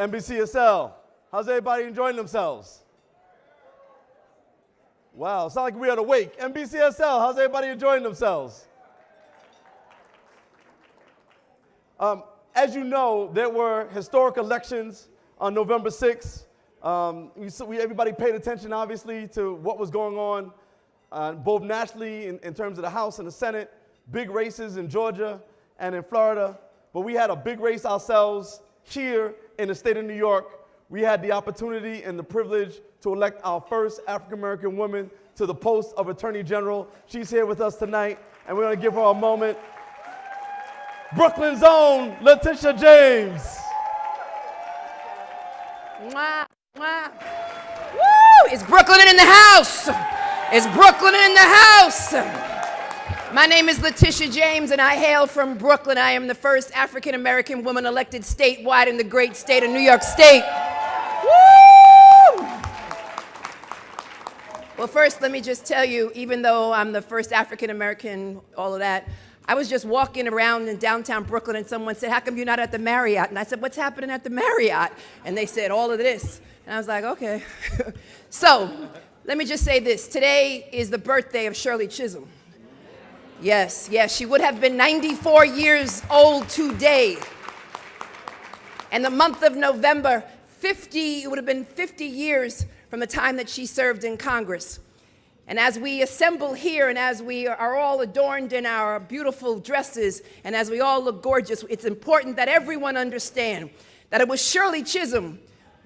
NBCSL, how's everybody enjoying themselves? Wow, sound like we are awake. NBCSL, how's everybody enjoying themselves? As you know, there were historic elections on November 6th. Everybody paid attention, obviously, to what was going on, both nationally in terms of the House and the Senate, big races in Georgia and in Florida. But we had a big race ourselves here in the state of New York. We had the opportunity and the privilege to elect our first African-American woman to the post of Attorney General. She's here with us tonight, and we're going to give her a moment. Brooklyn's own Letitia James. Mwah, mwah. Woo! It's Brooklyn in the house. It's Brooklyn in the house. My name is Letitia James, and I hail from Brooklyn. I am the first African-American woman elected statewide in the great state of New York State. Woo! Well, first, let me just tell you, even though I'm the first African-American, all of that, I was just walking around in downtown Brooklyn, and someone said, "How come you're not at the Marriott?" And I said, "What's happening at the Marriott?" And they said, "All of this." And I was like, okay. So, let me just say this. Today is the birthday of Shirley Chisholm. Yes, she would have been 94 years old today. And the month of November, it would have been 50 years from the time that she served in Congress. And as we assemble here and as we are all adorned in our beautiful dresses and as we all look gorgeous, it's important that everyone understand that it was Shirley Chisholm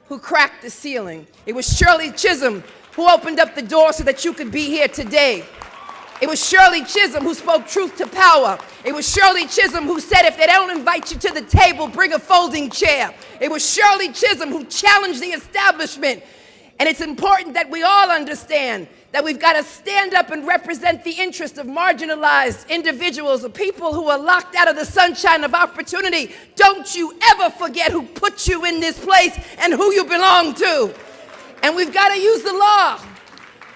who cracked the ceiling. It was Shirley Chisholm who opened up the door so that you could be here today. It was Shirley Chisholm who spoke truth to power. It was Shirley Chisholm who said, if they don't invite you to the table, bring a folding chair. It was Shirley Chisholm who challenged the establishment. And it's important that we all understand that we've got to stand up and represent the interests of marginalized individuals, of people who are locked out of the sunshine of opportunity. Don't you ever forget who put you in this place and who you belong to. And we've got to use the law.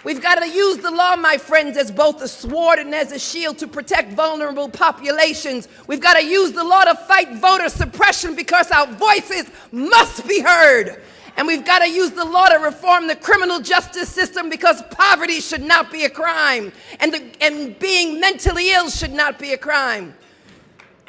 We've got to use the law, my friends, as both a sword and as a shield to protect vulnerable populations. We've got to use the law to fight voter suppression because our voices must be heard. And we've got to use the law to reform the criminal justice system because poverty should not be a crime. And being mentally ill should not be a crime.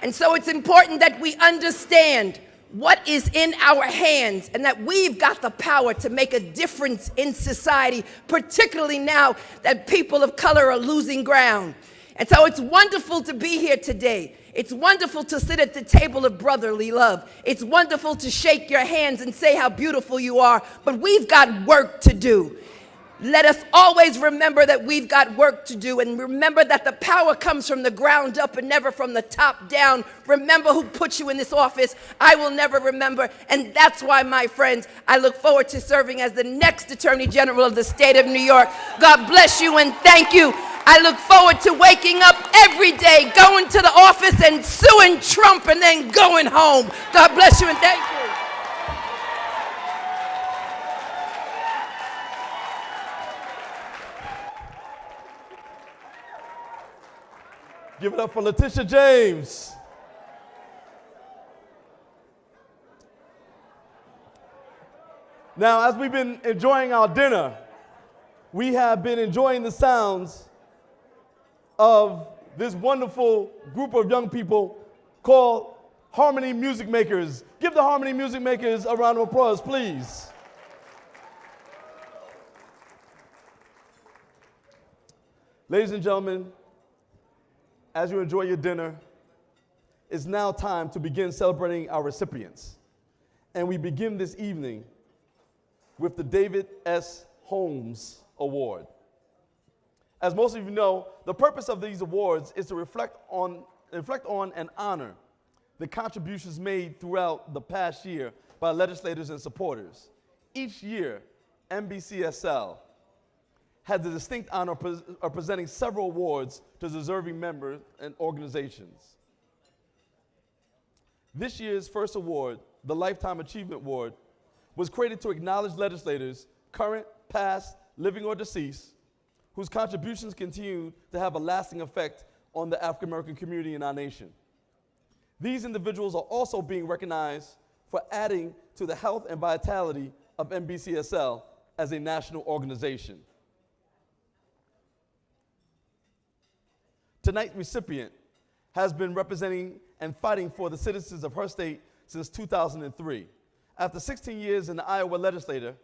And so it's important that we understand what is in our hands and that we've got the power to make a difference in society, particularly now that people of color are losing ground. And so it's wonderful to be here today. It's wonderful to sit at the table of brotherly love. It's wonderful to shake your hands and say how beautiful you are, but we've got work to do. Let us always remember that we've got work to do, and remember that the power comes from the ground up and never from the top down. Remember who put you in this office. I will never remember, and that's why, my friends, I look forward to serving as the next Attorney General of the state of New York. God bless you and thank you. I look forward to waking up every day, going to the office and suing Trump and then going home. God bless you and thank you. Give it up for Letitia James. Now, as we've been enjoying our dinner, we have been enjoying the sounds of this wonderful group of young people called Harmony Music Makers. Give the Harmony Music Makers a round of applause, please. Ladies and gentlemen, as you enjoy your dinner, it's now time to begin celebrating our recipients. And we begin this evening with the David S. Holmes Award. As most of you know, the purpose of these awards is to reflect on and honor the contributions made throughout the past year by legislators and supporters. Each year, NBCSL had the distinct honor of presenting several awards to deserving members and organizations. This year's first award, the Lifetime Achievement Award, was created to acknowledge legislators, current, past, living or deceased, whose contributions continue to have a lasting effect on the African American community in our nation. These individuals are also being recognized for adding to the health and vitality of NBCSL as a national organization. Tonight's recipient has been representing and fighting for the citizens of her state since 2003. After 16 years in the Iowa legislature,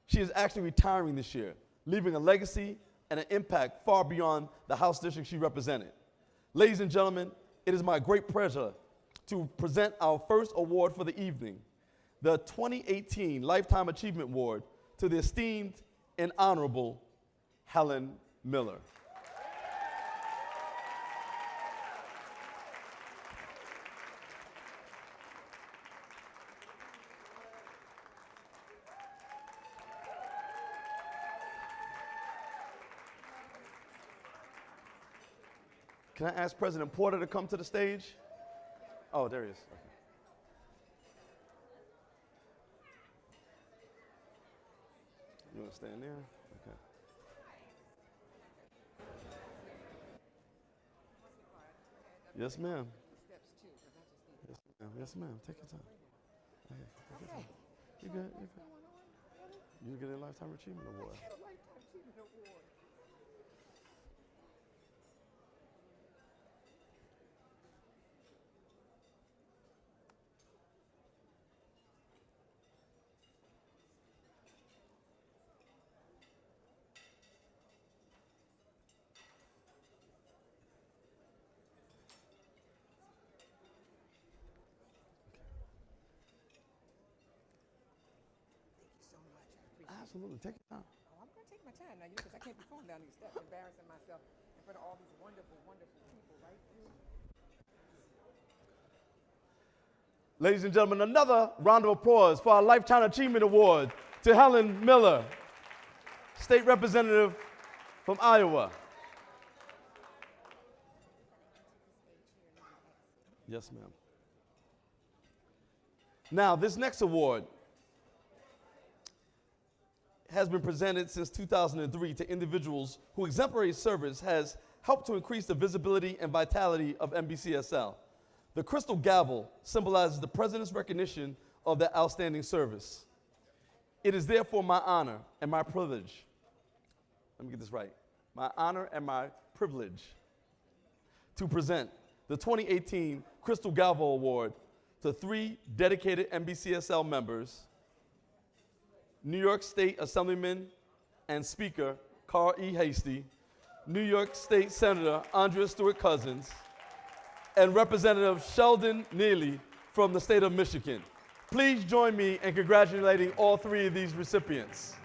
she is actually retiring this year, leaving a legacy and an impact far beyond the House district she represented. Ladies and gentlemen, it is my great pleasure to present our first award for the evening, the 2018 Lifetime Achievement Award, to the esteemed and honorable Helen Miller. Can I ask President Porter to come to the stage? Oh, there he is. Okay. You want to stand there? Okay. Yes, ma'am. Yes, ma'am. Yes, ma'am. Take your time. Okay. Take your time. You good? You good? You get a Lifetime Achievement Award. Absolutely. Take your time. Oh, I'm going to take my time now, because I can't be falling down these steps, embarrassing myself in front of all these wonderful, wonderful people, right? Ladies and gentlemen, another round of applause for our Lifetime Achievement Award to Helen Miller, State Representative from Iowa. Yes, ma'am. Now, this next award has been presented since 2003 to individuals whose exemplary service has helped to increase the visibility and vitality of NBCSL. The crystal gavel symbolizes the President's recognition of that outstanding service. It is therefore my honor and my privilege, let me get this right, my honor and my privilege to present the 2018 Crystal Gavel Award to 3 dedicated NBCSL members, New York State Assemblyman and Speaker Carl E. Heastie, New York State Senator Andrea Stewart Cousins, and Representative Sheldon Neely from the state of Michigan. Please join me in congratulating all 3 of these recipients.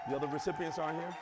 The other recipients aren't here?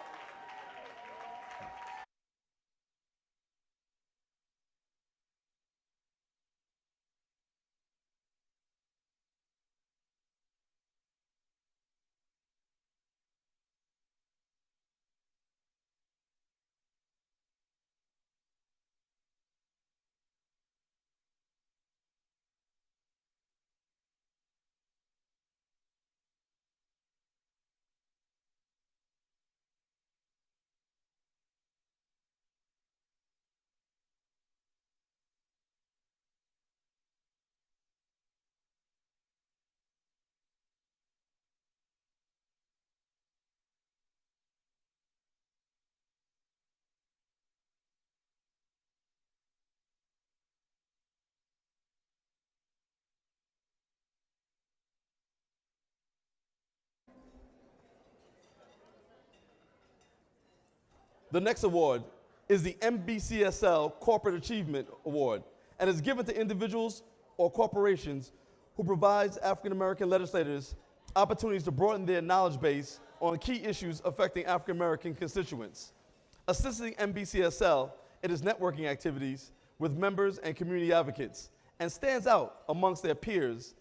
The next award is the NBCSL Corporate Achievement Award and is given to individuals or corporations who provides African American legislators opportunities to broaden their knowledge base on key issues affecting African American constituents. Assisting NBCSL in its networking activities with members and community advocates, and stands out amongst their peers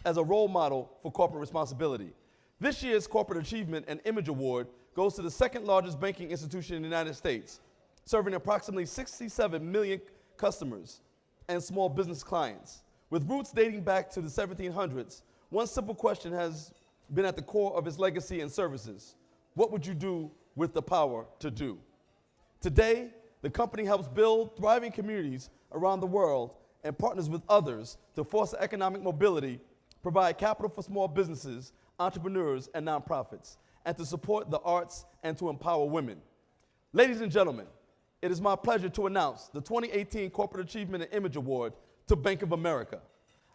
as a role model for corporate responsibility. This year's Corporate Achievement and Image Award goes to the second largest banking institution in the United States, serving approximately 67 million customers and small business clients. With roots dating back to the 1700s, one simple question has been at the core of its legacy and services. What would you do with the power to do? Today, the company helps build thriving communities around the world and partners with others to foster economic mobility, provide capital for small businesses, entrepreneurs, and nonprofits, and to support the arts and to empower women. Ladies and gentlemen, it is my pleasure to announce the 2018 Corporate Achievement and Image Award to Bank of America.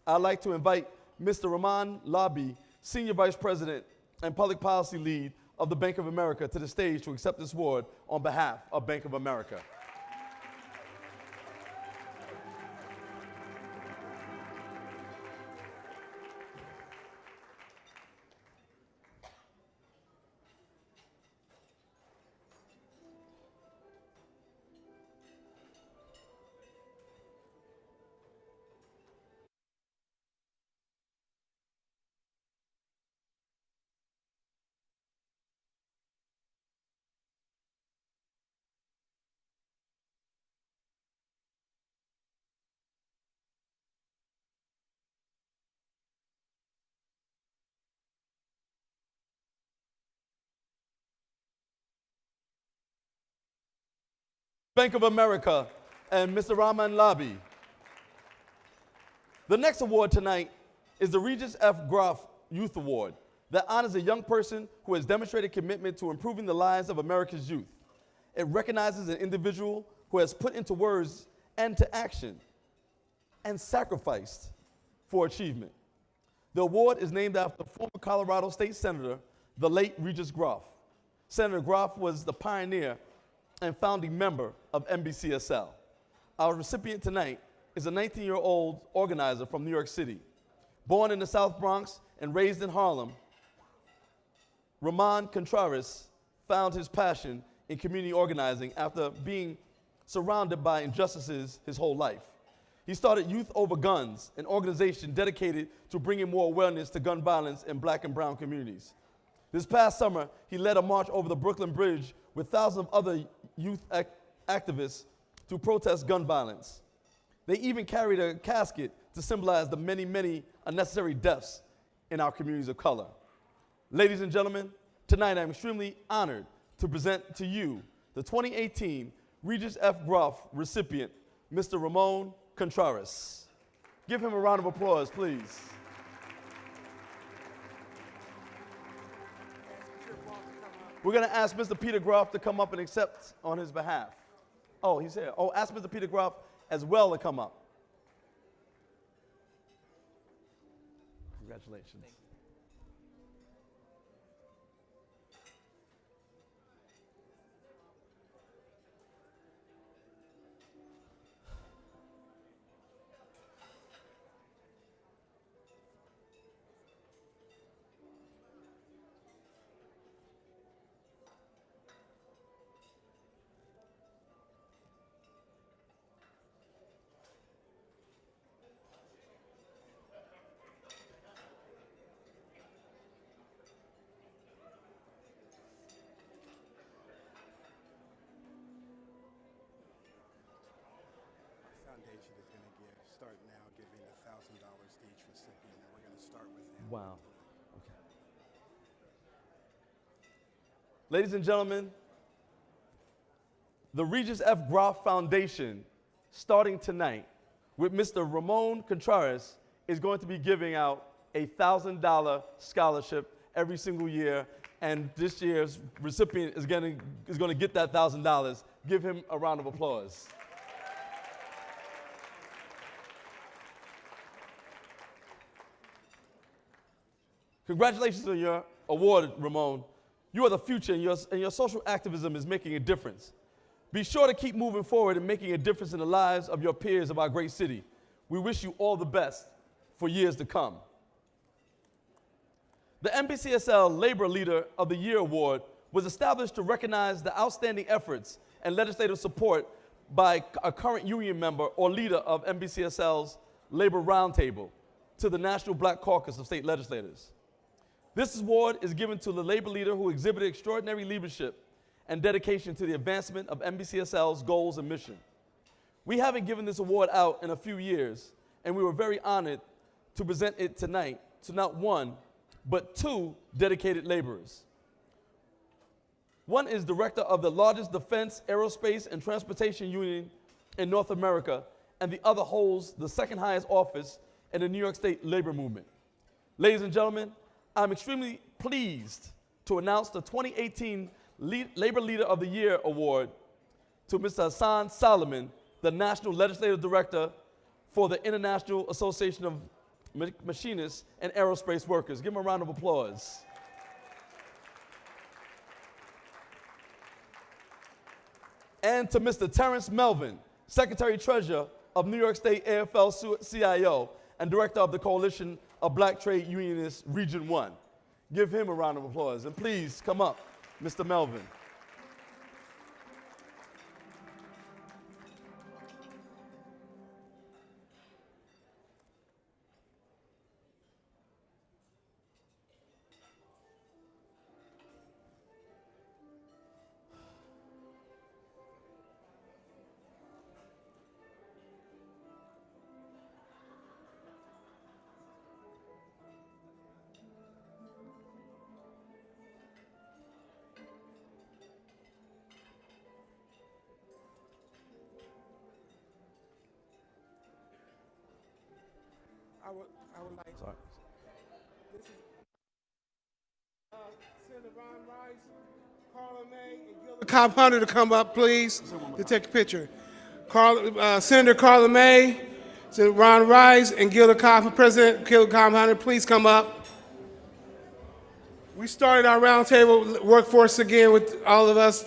I'd like to invite Mr. Rahman Labi, Senior Vice President and Public Policy Lead of the Bank of America, to the stage to accept this award on behalf of Bank of America. Bank of America and Mr. Rahman Labi. The next award tonight is the Regis F. Groff Youth Award that honors a young person who has demonstrated commitment to improving the lives of America's youth. It recognizes an individual who has put into words and to action and sacrificed for achievement. The award is named after former Colorado State Senator, the late Regis Groff. Senator Groff was the pioneer and founding member of NBCSL. Our recipient tonight is a 19-year-old organizer from New York City. Born in the South Bronx and raised in Harlem, Ramon Contreras found his passion in community organizing after being surrounded by injustices his whole life. He started Youth Over Guns, an organization dedicated to bringing more awareness to gun violence in Black and brown communities. This past summer, he led a march over the Brooklyn Bridge with thousands of other youth activists to protest gun violence. They even carried a casket to symbolize the many, many unnecessary deaths in our communities of color. Ladies and gentlemen, tonight I'm extremely honored to present to you the 2018 Regis F. Groff recipient, Mr. Ramon Contreras. Give him a round of applause, please. We're going to ask Mr. Peter Groff to come up and accept on his behalf. Oh, he's here. Oh, ask Mr. Peter Groff as well to come up. Congratulations. Foundation is going to start now giving $1,000 to each recipient, and we're going to start with him. Wow. Okay. Ladies and gentlemen, the Regis F. Groff Foundation, starting tonight with Mr. Ramon Contreras, is going to be giving out a $1,000 scholarship every single year, and this year's recipient is going to get that $1,000. Give him a round of applause. Congratulations on your award, Ramon. You are the future, and your social activism is making a difference. Be sure to keep moving forward and making a difference in the lives of your peers of our great city. We wish you all the best for years to come. The NBCSL Labor Leader of the Year Award was established to recognize the outstanding efforts and legislative support by a current union member or leader of NBCSL's Labor Roundtable to the National Black Caucus of State Legislators. This award is given to the labor leader who exhibited extraordinary leadership and dedication to the advancement of NBCSL's goals and mission. We haven't given this award out in a few years, and we were very honored to present it tonight to not one, but two dedicated laborers. One is director of the largest defense, aerospace, and transportation union in North America, and the other holds the second highest office in the New York State labor movement. Ladies and gentlemen, I'm extremely pleased to announce the 2018 Labor Leader of the Year Award to Mr. Hassan Solomon, the National Legislative Director for the International Association of Machinists and Aerospace Workers. Give him a round of applause. And to Mr. Terrence Melvin, Secretary-Treasurer of New York State AFL-CIO and Director of the Coalition of Black Trade Unionists, Region 1. Give him a round of applause. And please come up, Mr. Melvin. I would like Sorry. this is Senator Ron Rice, Carla May, and Gilda Cobb Hunter to come up, please, to take a picture. Senator Carla May, Senator Ron Rice, and Gilda Cobb, President Gilda Cobb Hunter, please come up. We started our roundtable workforce again with all of us,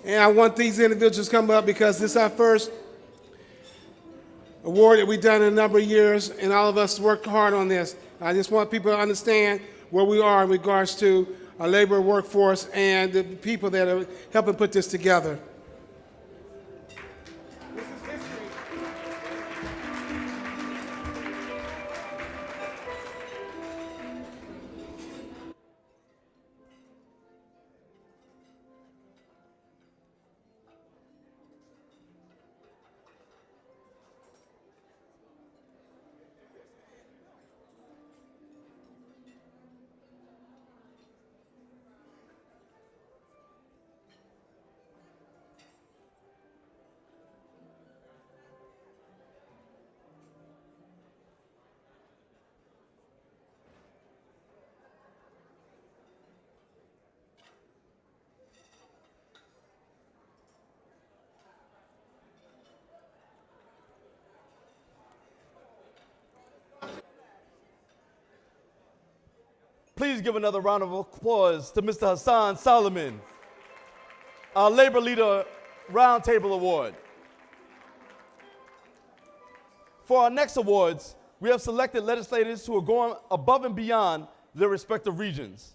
and I want these individuals to come up because this is our first award that we've done in a number of years, and all of us worked hard on this. I just want people to understand where we are in regards to our labor workforce and the people that are helping put this together. This is history. Please give another round of applause to Mr. Hassan Solomon, our Labor Leader Roundtable Award. For our next awards, we have selected legislators who are going above and beyond their respective regions.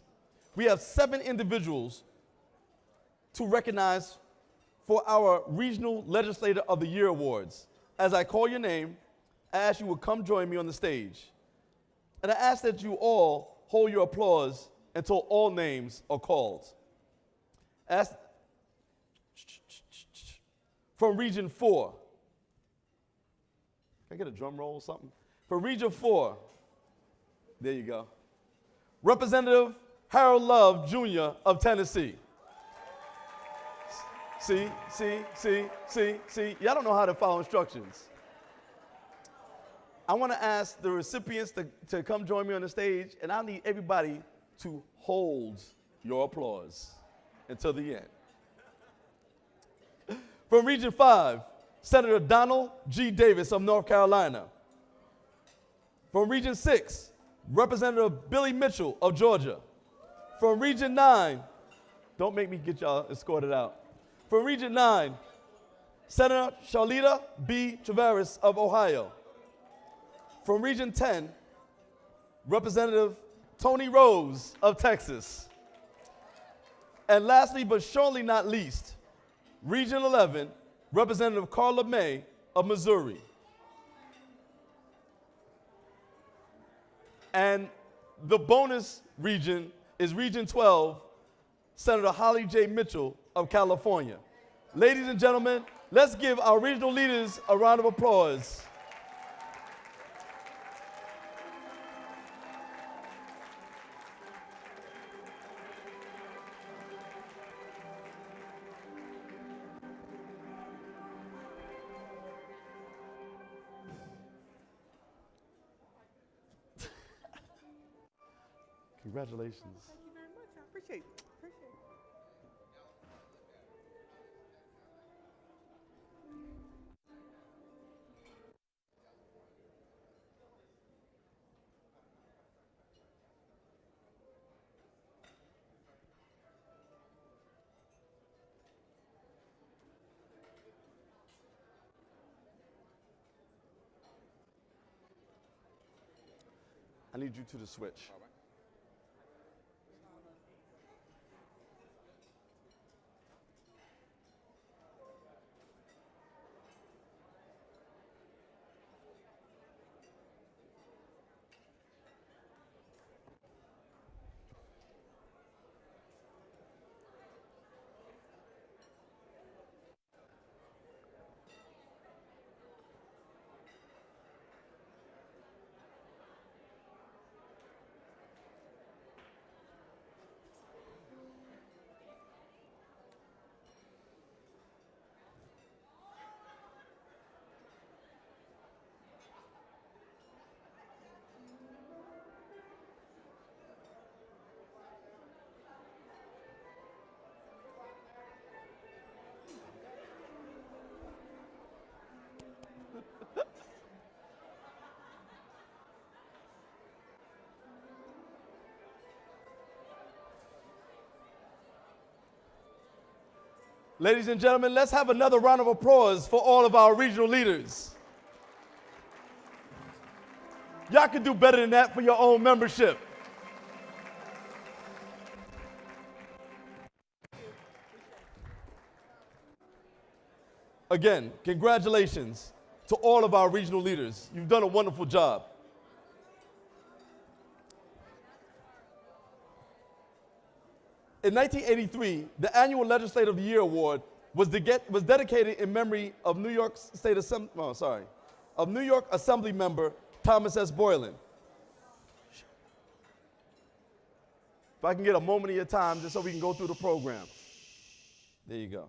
We have 7 individuals to recognize for our Regional Legislator of the Year Awards. As I call your name, I ask you to come join me on the stage. And I ask that you all hold your applause until all names are called. From Region 4. Can I get a drum roll or something? For Region 4, there you go. Representative Harold Love, Jr. of Tennessee. See? Y'all don't know how to follow instructions. I want to ask the recipients to come join me on the stage, and I need everybody to hold your applause until the end. From Region 5, Senator Donald G. Davis of North Carolina. From Region 6, Representative Billy Mitchell of Georgia. From Region 9, don't make me get y'all escorted out. From Region 9, Senator Charlita B. Travaris of Ohio. From Region 10, Representative Tony Rose of Texas. And lastly, but surely not least, Region 11, Representative Carla May of Missouri. And the bonus region is Region 12, Senator Holly J. Mitchell of California. Ladies and gentlemen, let's give our regional leaders a round of applause. Congratulations. Thank you very much. I appreciate it. Appreciate it. I need you two to switch. Ladies and gentlemen, let's have another round of applause for all of our regional leaders. Y'all can do better than that for your own membership. Again, congratulations to all of our regional leaders. You've done a wonderful job. In 1983, the annual Legislative of the Year Award was dedicated in memory of New York Assembly member Thomas S. Boylan. If I can get a moment of your time just so we can go through the program. There you go.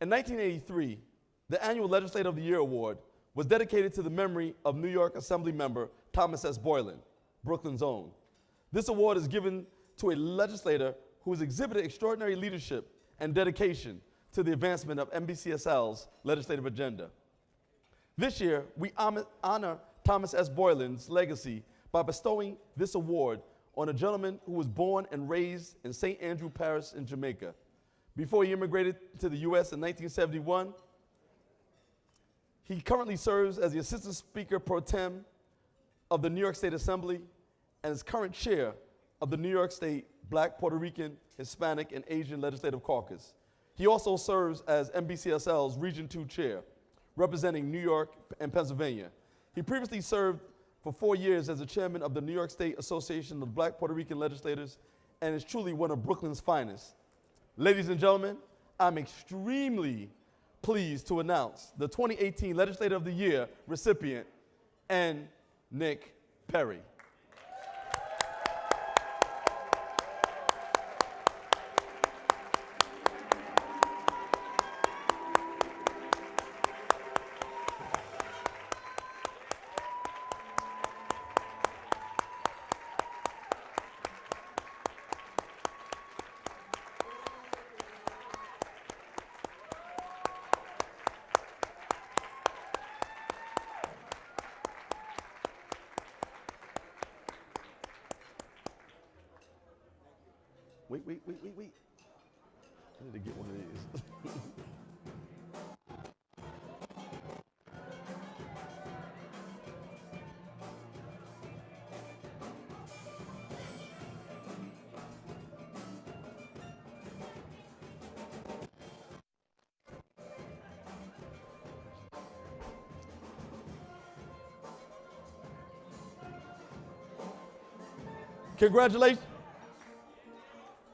In 1983, the annual Legislative of the Year Award was dedicated to the memory of New York Assembly member Thomas S. Boylan, Brooklyn's own. This award is given to a legislator who has exhibited extraordinary leadership and dedication to the advancement of NBCSL's legislative agenda. This year, we honor Thomas S. Boylan's legacy by bestowing this award on a gentleman who was born and raised in St. Andrew Parish in Jamaica. Before he immigrated to the U.S. in 1971, he currently serves as the Assistant Speaker Pro Tem of the New York State Assembly and is current chair of the New York State Black, Puerto Rican, Hispanic, and Asian Legislative Caucus. He also serves as NBCSL's Region 2 chair, representing New York and Pennsylvania. He previously served for 4 years as the chairman of the New York State Association of Black Puerto Rican Legislators and is truly one of Brooklyn's finest. Ladies and gentlemen, I'm extremely pleased to announce the 2018 Legislator of the Year recipient, N. Nick Perry. Wait. I need to get one of these.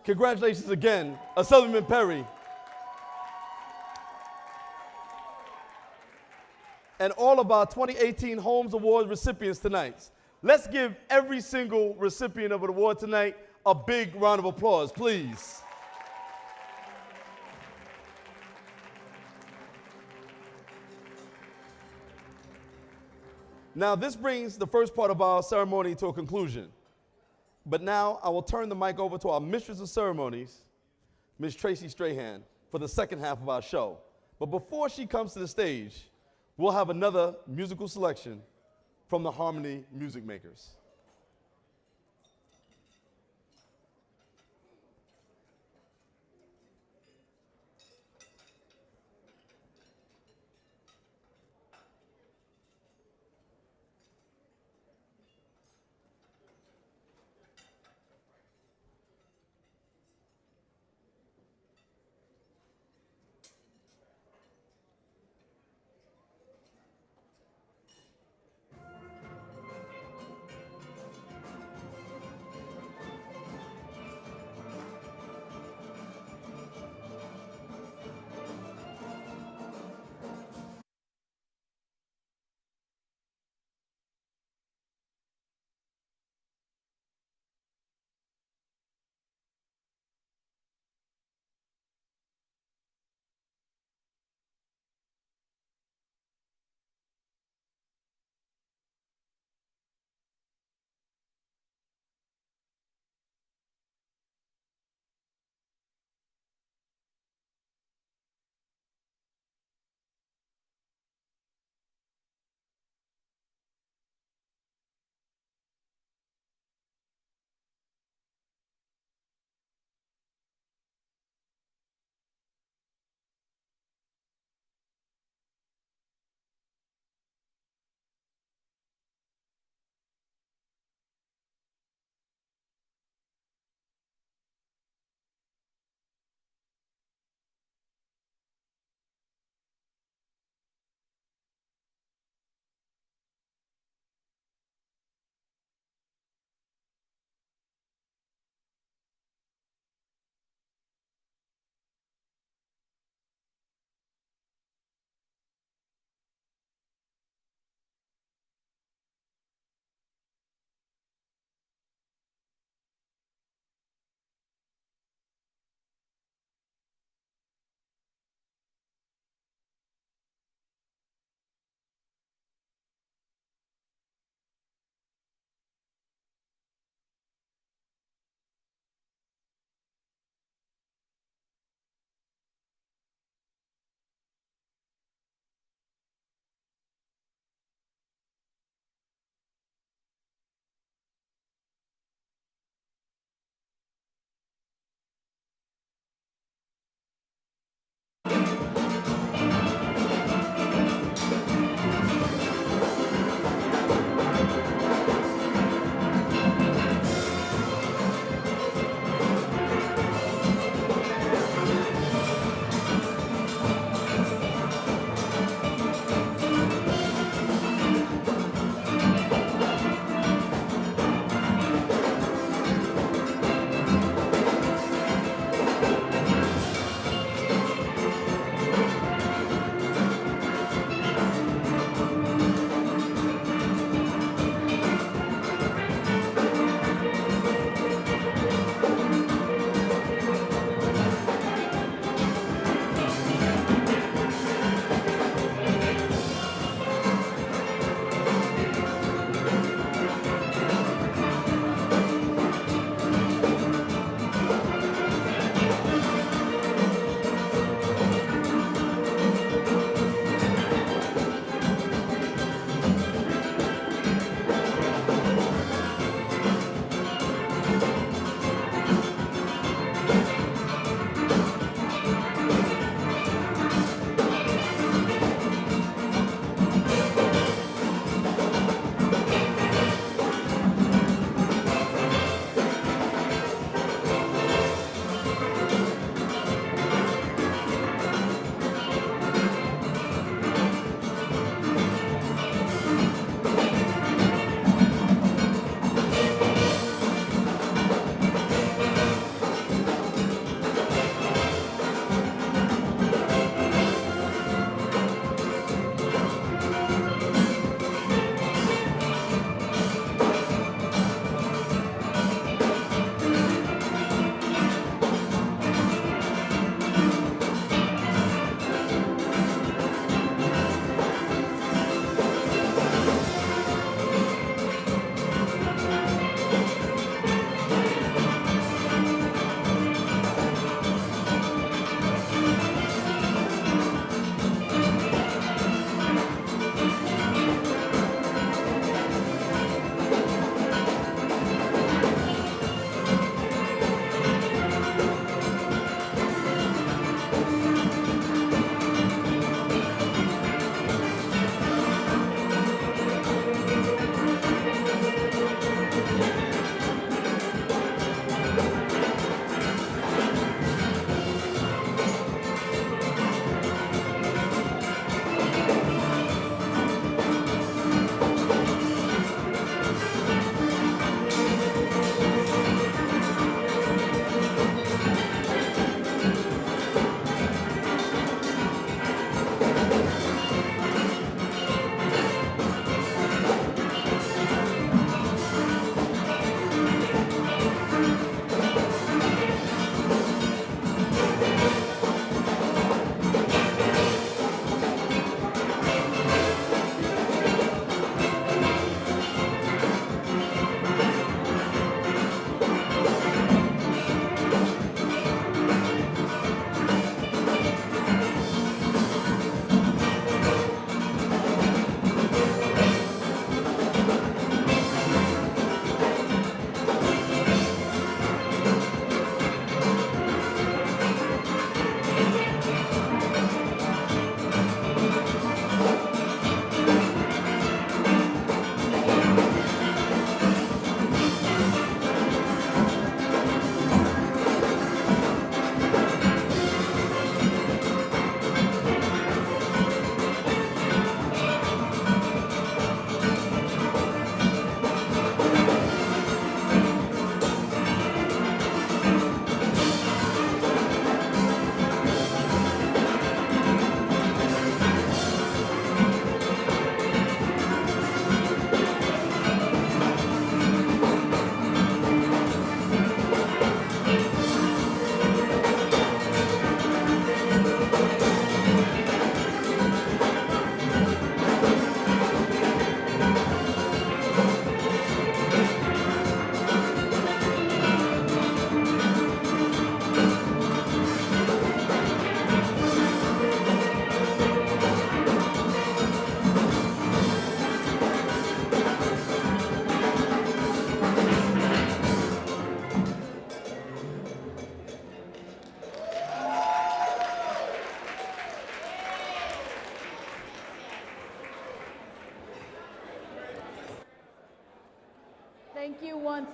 Congratulations again, Assemblyman Perry. And all of our 2018 Holmes Award recipients tonight. Let's give every single recipient of an award tonight a big round of applause, please. Now, this brings the first part of our ceremony to a conclusion. But now I will turn the mic over to our Mistress of Ceremonies, Ms. Tracy Strahan, for the second half of our show. But before she comes to the stage, we'll have another musical selection from the Harmony Music Makers.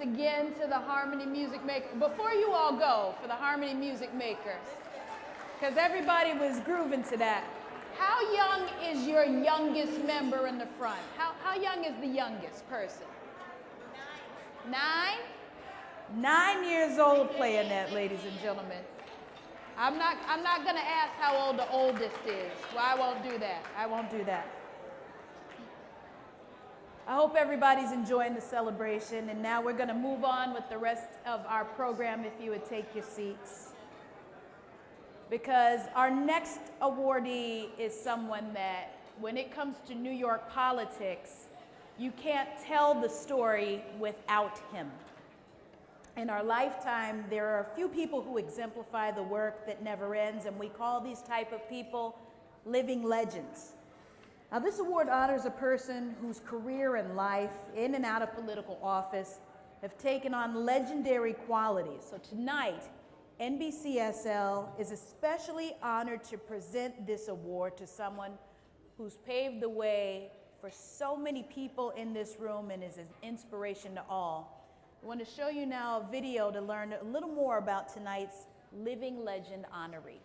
again to the Harmony Music Maker. Before you all go, for the Harmony Music Makers, because everybody was grooving to that. How young is your youngest member in the front? How young is the youngest person? 9. 9 years old playing that, ladies and gentlemen. I'm not going to ask how old the oldest is. Well, I won't do that. I won't do that. I hope everybody's enjoying the celebration, and now we're going to move on with the rest of our program if you would take your seats. Because our next awardee is someone that, when it comes to New York politics, you can't tell the story without him. In our lifetime, there are a few people who exemplify the work that never ends, and we call these type of people living legends. Now, this award honors a person whose career and life, in and out of political office, have taken on legendary qualities. So tonight, NBCSL is especially honored to present this award to someone who's paved the way for so many people in this room and is an inspiration to all. I want to show you now a video to learn a little more about tonight's living legend honoree.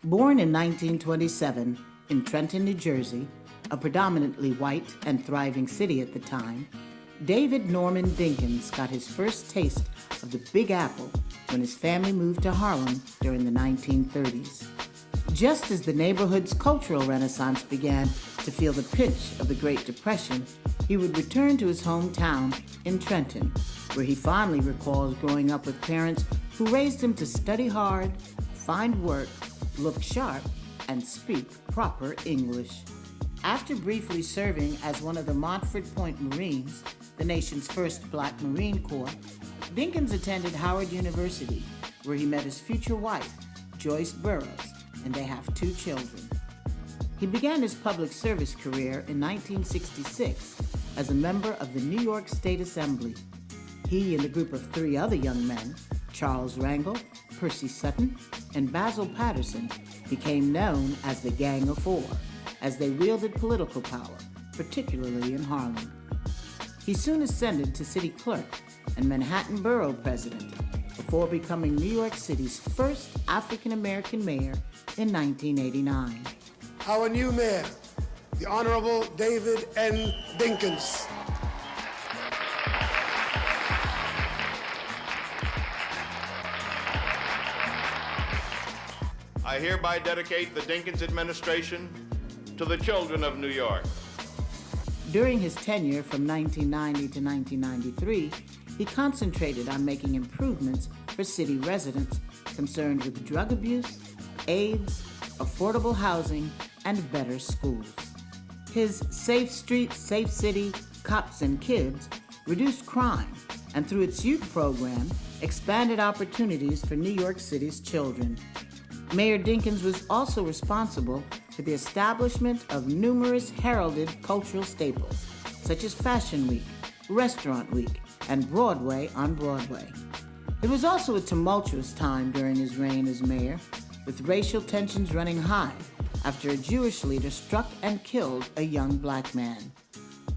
Born in 1927 in Trenton, New Jersey, a predominantly white and thriving city at the time, David Norman Dinkins got his first taste of the Big Apple when his family moved to Harlem during the 1930s. Just as the neighborhood's cultural renaissance began to feel the pinch of the Great Depression, he would return to his hometown in Trenton, where he fondly recalls growing up with parents who raised him to study hard, find work, look sharp, and speak proper English. After briefly serving as one of the Montford Point Marines, the nation's first black Marine Corps, Dinkins attended Howard University, where he met his future wife, Joyce Burroughs, and they have 2 children. He began his public service career in 1966 as a member of the New York State Assembly. He and a group of 3 other young men, Charles Rangel, Percy Sutton, and Basil Patterson, became known as the Gang of 4, as they wielded political power, particularly in Harlem. He soon ascended to city clerk and Manhattan Borough president before becoming New York City's first African-American mayor in 1989. Our new mayor, the Honorable David N. Dinkins. I hereby dedicate the Dinkins administration to the children of New York. During his tenure from 1990 to 1993, he concentrated on making improvements for city residents concerned with drug abuse, AIDS, affordable housing, and better schools. His Safe Streets, Safe City, Cops and Kids reduced crime, and through its youth program, expanded opportunities for New York City's children. Mayor Dinkins was also responsible for the establishment of numerous heralded cultural staples, such as Fashion Week, Restaurant Week, and Broadway on Broadway. It was also a tumultuous time during his reign as mayor, with racial tensions running high after a Jewish leader struck and killed a young black man.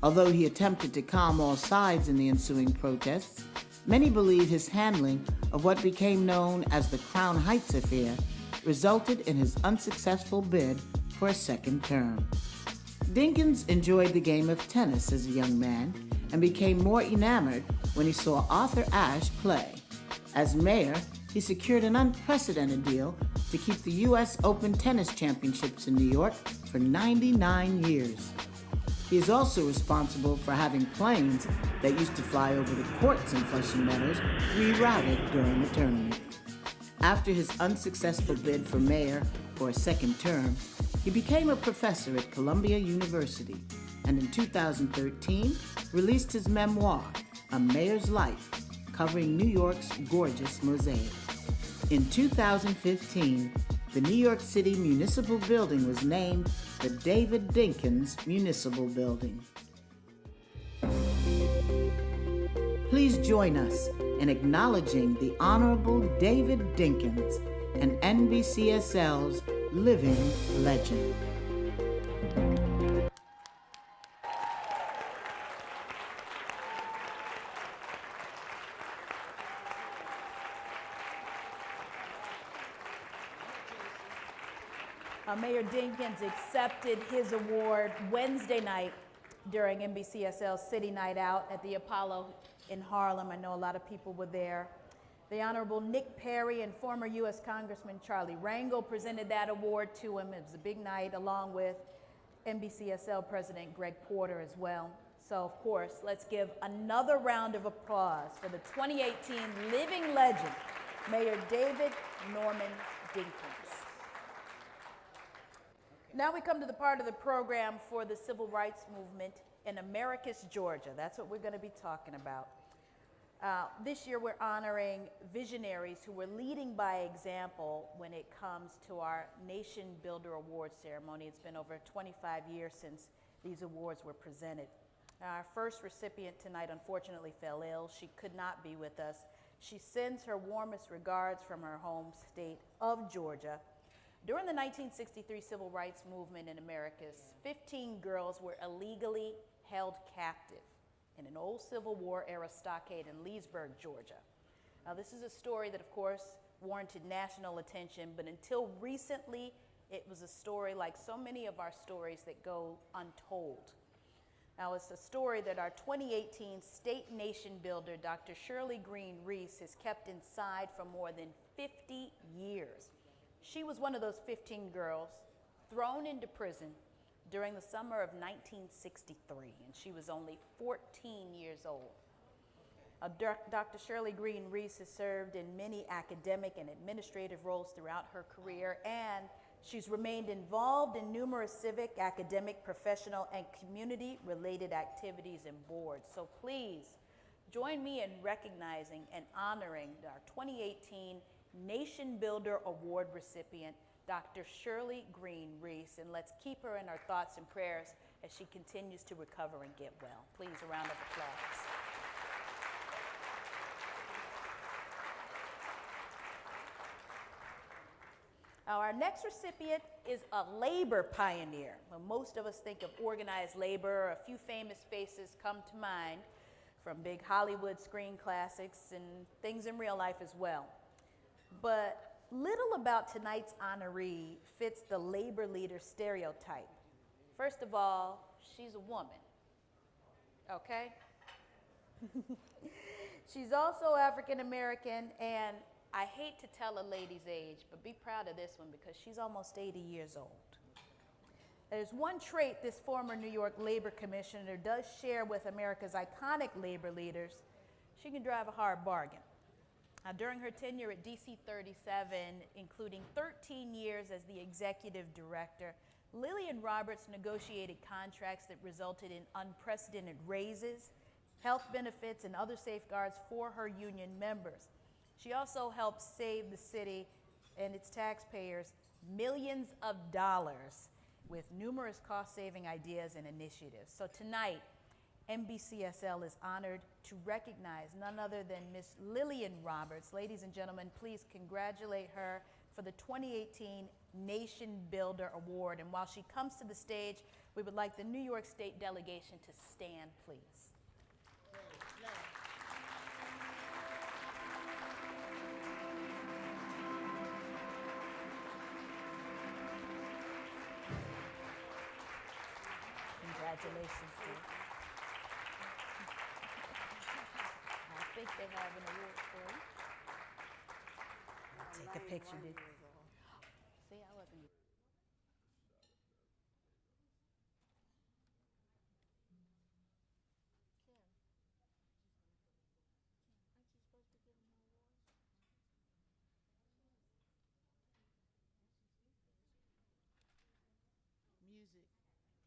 Although he attempted to calm all sides in the ensuing protests, many believe his handling of what became known as the Crown Heights affair resulted in his unsuccessful bid for a second term. Dinkins enjoyed the game of tennis as a young man and became more enamored when he saw Arthur Ashe play. As mayor, he secured an unprecedented deal to keep the U.S. Open Tennis Championships in New York for 99 years. He is also responsible for having planes that used to fly over the courts in Flushing Meadows rerouted during the tournament. After his unsuccessful bid for mayor for a second term, he became a professor at Columbia University and in 2013 released his memoir, A Mayor's Life, covering New York's gorgeous mosaic. In 2015, the New York City Municipal Building was named the David Dinkins Municipal Building. Please join us in acknowledging the Honorable David Dinkins, an NBCSL's living legend. Mayor Dinkins accepted his award Wednesday night during NBCSL's City Night Out at the Apollo in Harlem. I know a lot of people were there. The Honorable Nick Perry and former U.S. Congressman Charlie Rangel presented that award to him. It was a big night, along with NBCSL President Greg Porter as well. So, of course, let's give another round of applause for the 2018 living legend, Mayor David Norman Dinkins. Now we come to the part of the program for the civil rights movement in Americus, Georgia. That's what we're going to be talking about. This year we're honoring visionaries who were leading by example when it comes to our Nation Builder Award ceremony. It's been over 25 years since these awards were presented. Our first recipient tonight unfortunately fell ill. She could not be with us. She sends her warmest regards from her home state of Georgia. During the 1963 civil rights movement in Americus, 15 girls were illegally held captive in an old Civil War era stockade in Leesburg, Georgia. Now, this is a story that, of course, warranted national attention, but until recently, it was a story like so many of our stories that go untold. Now, it's a story that our 2018 state nation builder, Dr. Shirley Green Reese, has kept inside for more than 50 years. She was one of those 15 girls thrown into prison during the summer of 1963, and she was only 14 years old. Dr. Shirley Green Reese has served in many academic and administrative roles throughout her career, and she's remained involved in numerous civic, academic, professional, and community-related activities and boards. So please join me in recognizing and honoring our 2018 Nation Builder Award recipient, Dr. Shirley Green Reese, and let's keep her in our thoughts and prayers as she continues to recover and get well. Please, a round of applause. Now, our next recipient is a labor pioneer. When most of us think of organized labor, a few famous faces come to mind from big Hollywood screen classics and things in real life as well. But little about tonight's honoree fits the labor leader stereotype. First of all, she's a woman, okay? She's also African American, and I hate to tell a lady's age, but be proud of this one because she's almost 80 years old. There's one trait this former New York labor commissioner does share with America's iconic labor leaders. She can drive a hard bargain. Now, during her tenure at DC 37, including 13 years as the executive director, Lillian Roberts negotiated contracts that resulted in unprecedented raises, health benefits, and other safeguards for her union members. She also helped save the city and its taxpayers millions of dollars with numerous cost-saving ideas and initiatives. So tonight, NBCSL is honored to recognize none other than Miss Lillian Roberts. Ladies and gentlemen, please congratulate her for the 2018 Nation Builder Award. And while she comes to the stage, we would like the New York State delegation to stand, please. Congratulations, dear. I think they have an award for you. Take a picture, did you? See, I wasn't.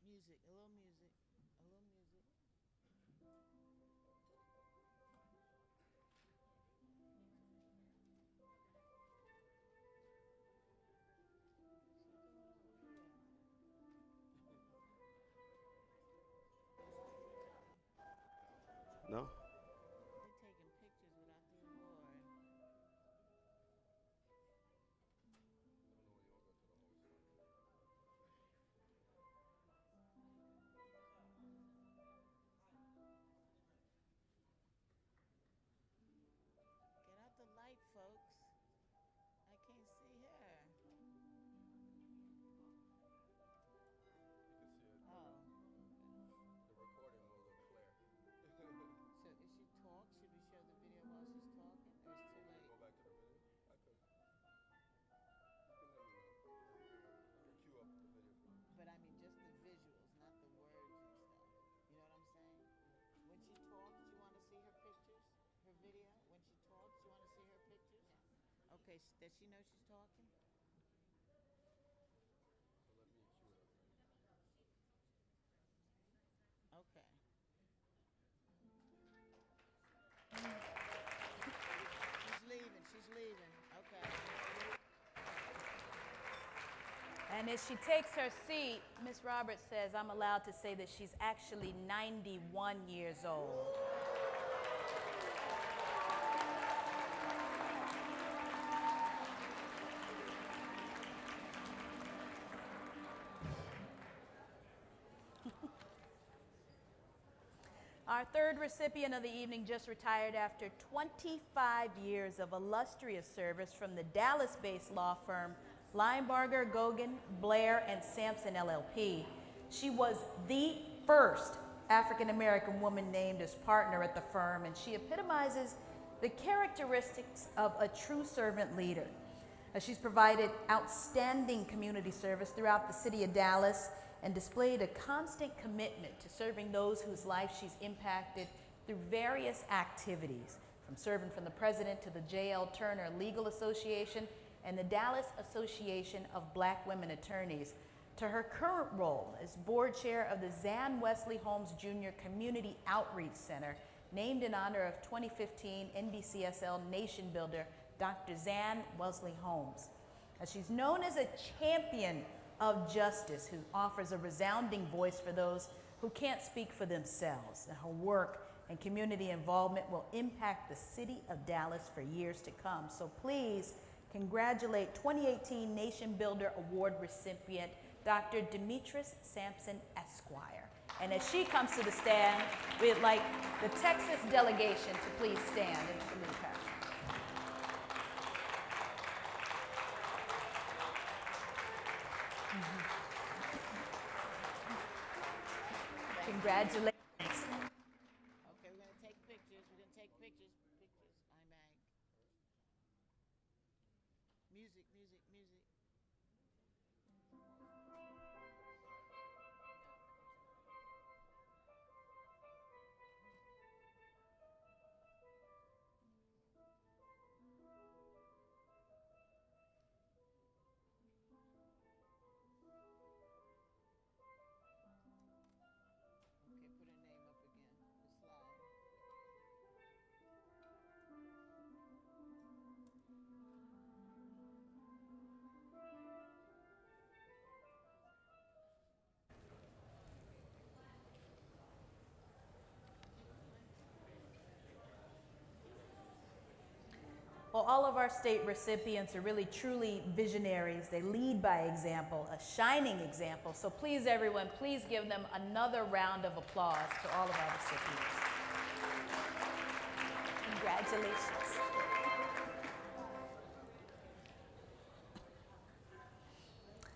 Music, a little music, a little music. No? They're taking pictures without their Okay, does she know she's talking? Okay. She's leaving, okay. And as she takes her seat, Ms. Roberts says, I'm allowed to say that she's actually 91 years old. Our third recipient of the evening just retired after 25 years of illustrious service from the Dallas-based law firm Linebarger, Gogan, Blair, and Sampson LLP. She was the first African-American woman named as partner at the firm, and she epitomizes the characteristics of a true servant leader. She's provided outstanding community service throughout the city of Dallas and displayed a constant commitment to serving those whose life she's impacted through various activities, from serving from the president to the J.L. Turner Legal Association and the Dallas Association of Black Women Attorneys, to her current role as board chair of the Zan Wesley Holmes Jr. Community Outreach Center, named in honor of 2015 NBCSL Nation Builder, Dr. Zan Wesley Holmes. She's known as a champion of justice who offers a resounding voice for those who can't speak for themselves. And her work and community involvement will impact the city of Dallas for years to come. So please congratulate 2018 Nation Builder Award recipient, Dr. Demetrius Sampson, Esquire. And as she comes to the stand, we'd like the Texas delegation to please stand and salute her. Congratulations. Okay, we're gonna take pictures, pictures. IMAG. Music. Okay, put her name up again, the slide. Well, all of our state recipients are really truly visionaries. They lead by example, a shining example. So please, everyone, please give them another round of applause to all of our recipients. Congratulations.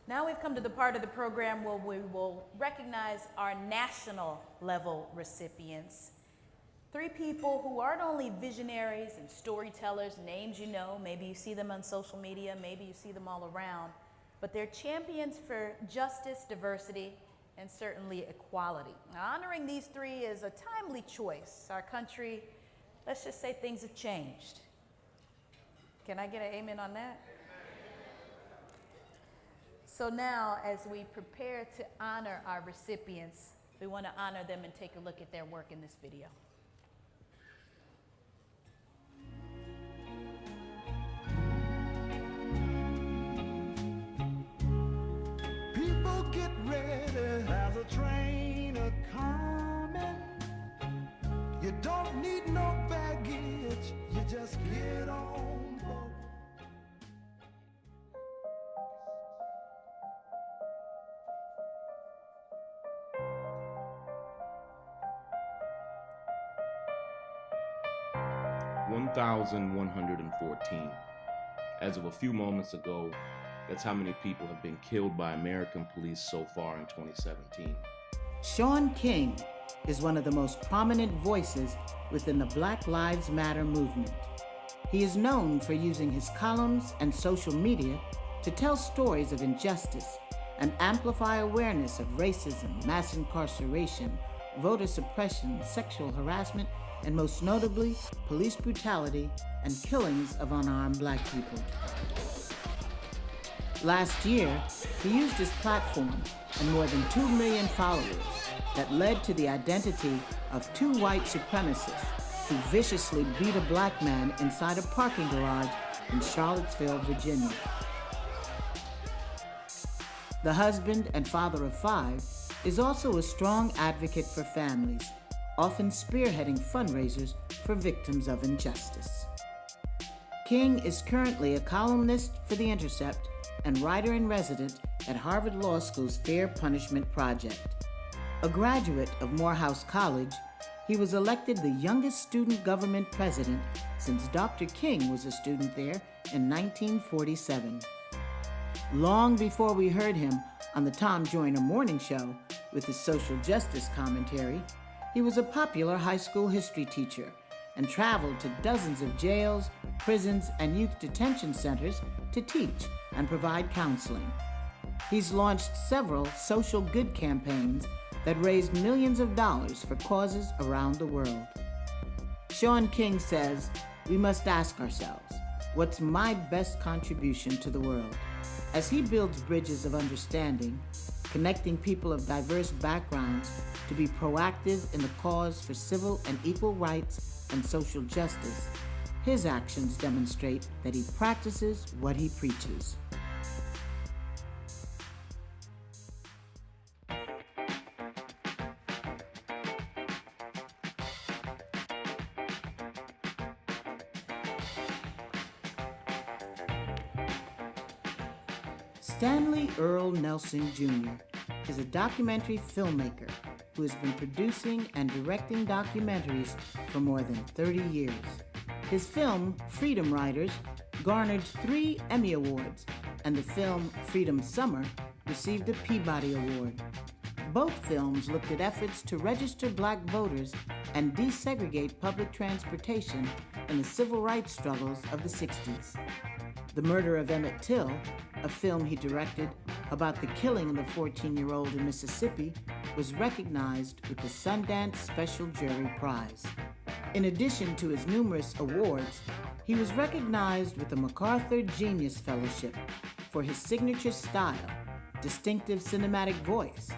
Now we've come to the part of the program where we will recognize our national level recipients. 3 people who aren't only visionaries and storytellers, names you know, maybe you see them on social media, maybe you see them all around, but they're champions for justice, diversity, and certainly equality. Now, honoring these 3 is a timely choice. Our country, let's just say things have changed. Can I get an amen on that? So now, as we prepare to honor our recipients, we want to honor them and take a look at their work in this video. Get ready, there's a train a-coming. You don't need no baggage, you just get on board. (1,114). As of a few moments ago, that's how many people have been killed by American police so far in 2017. Shaun King is one of the most prominent voices within the Black Lives Matter movement. He is known for using his columns and social media to tell stories of injustice and amplify awareness of racism, mass incarceration, voter suppression, sexual harassment, and most notably, police brutality and killings of unarmed black people. Last year, he used his platform and more than 2 million followers that led to the identity of 2 white supremacists who viciously beat a black man inside a parking garage in Charlottesville, Virginia. The husband and father of 5 is also a strong advocate for families, often spearheading fundraisers for victims of injustice. King is currently a columnist for The Intercept and writer-in-resident at Harvard Law School's Fair Punishment Project. A graduate of Morehouse College, he was elected the youngest student government president since Dr. King was a student there in 1947. Long before we heard him on the Tom Joyner Morning Show with his social justice commentary, he was a popular high school history teacher and traveled to dozens of jails, prisons, and youth detention centers to teach and provide counseling. He's launched several social good campaigns that raised millions of dollars for causes around the world. Shaun King says, we must ask ourselves, what's my best contribution to the world? As he builds bridges of understanding, connecting people of diverse backgrounds to be proactive in the cause for civil and equal rights and social justice, his actions demonstrate that he practices what he preaches. Stanley Earl Nelson Jr. is a documentary filmmaker who has been producing and directing documentaries for more than 30 years. His film, Freedom Riders, garnered 3 Emmy Awards, and the film Freedom Summer received a Peabody Award. Both films looked at efforts to register black voters and desegregate public transportation in the civil rights struggles of the 60s. The Murder of Emmett Till, a film he directed about the killing of the 14-year-old in Mississippi, was recognized with the Sundance Special Jury Prize. In addition to his numerous awards, he was recognized with the MacArthur Genius Fellowship for his signature style, distinctive cinematic voice,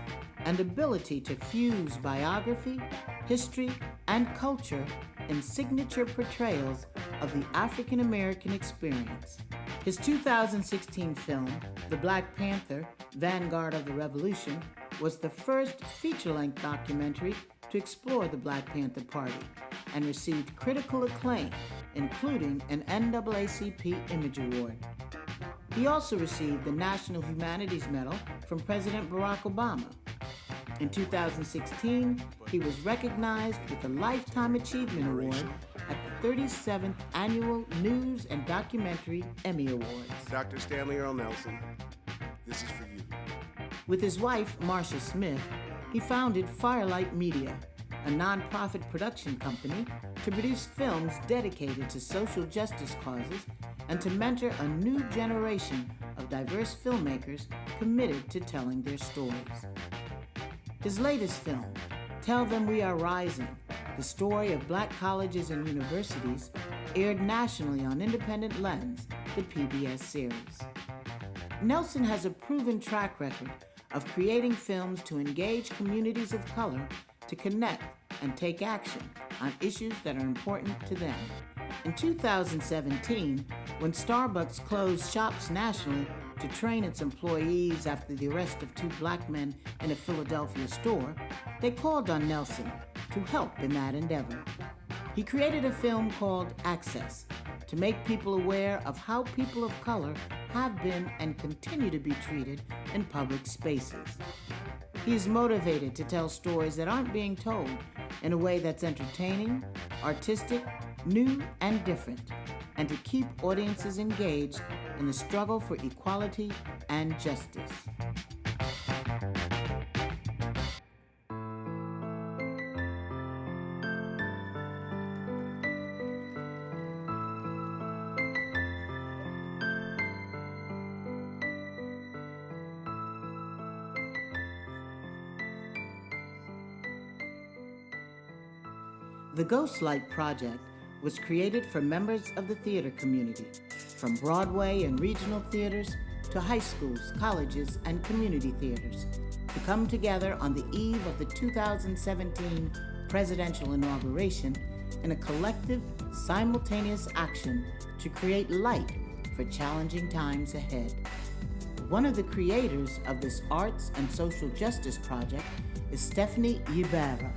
and ability to fuse biography, history, and culture in signature portrayals of the African American experience. His 2016 film, The Black Panther: Vanguard of the Revolution, was the first feature-length documentary to explore the Black Panther Party and received critical acclaim, including an NAACP Image Award. He also received the National Humanities Medal from President Barack Obama. In 2016, he was recognized with the Lifetime Achievement Award at the 37th Annual News and Documentary Emmy Awards. Dr. Stanley Earl Nelson, this is for you. With his wife, Marcia Smith, he founded Firelight Media, a nonprofit production company to produce films dedicated to social justice causes and to mentor a new generation of diverse filmmakers committed to telling their stories. His latest film, Tell Them We Are Rising, the story of black colleges and universities, aired nationally on Independent Lens, the PBS series. Nelson has a proven track record of creating films to engage communities of color to connect and take action on issues that are important to them. In 2017, when Starbucks closed shops nationally to train its employees after the arrest of 2 black men in a Philadelphia store, they called on Nelson to help in that endeavor. He created a film called Access to make people aware of how people of color have been and continue to be treated in public spaces. He is motivated to tell stories that aren't being told in a way that's entertaining, artistic, new, and different, and to keep audiences engaged in the struggle for equality and justice. The Ghostlight Project was created for members of the theater community, from Broadway and regional theaters to high schools, colleges, and community theaters, to come together on the eve of the 2017 presidential inauguration in a collective, simultaneous action to create light for challenging times ahead. One of the creators of this arts and social justice project is Stephanie Ybarra.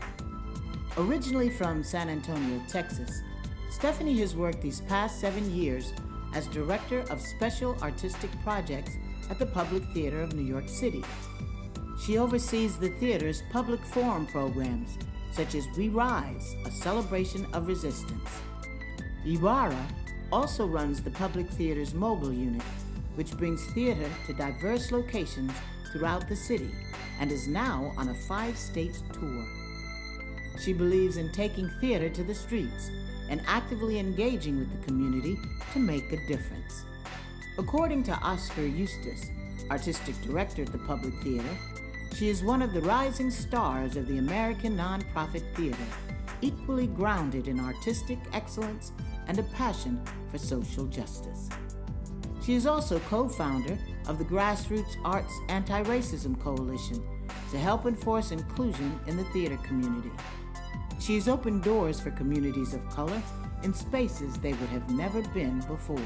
Originally from San Antonio, Texas, Stephanie has worked these past 7 years as Director of Special Artistic Projects at the Public Theater of New York City. She oversees the theater's public forum programs, such as We Rise, a celebration of resistance. Ybarra also runs the Public Theater's mobile unit, which brings theater to diverse locations throughout the city and is now on a 5-state tour. She believes in taking theater to the streets and actively engaging with the community to make a difference. According to Oscar Eustace, Artistic Director at the Public Theater, she is one of the rising stars of the American nonprofit theater, equally grounded in artistic excellence and a passion for social justice. She is also co-founder of the Grassroots Arts Anti-Racism Coalition to help enforce inclusion in the theater community. She has opened doors for communities of color in spaces they would have never been before.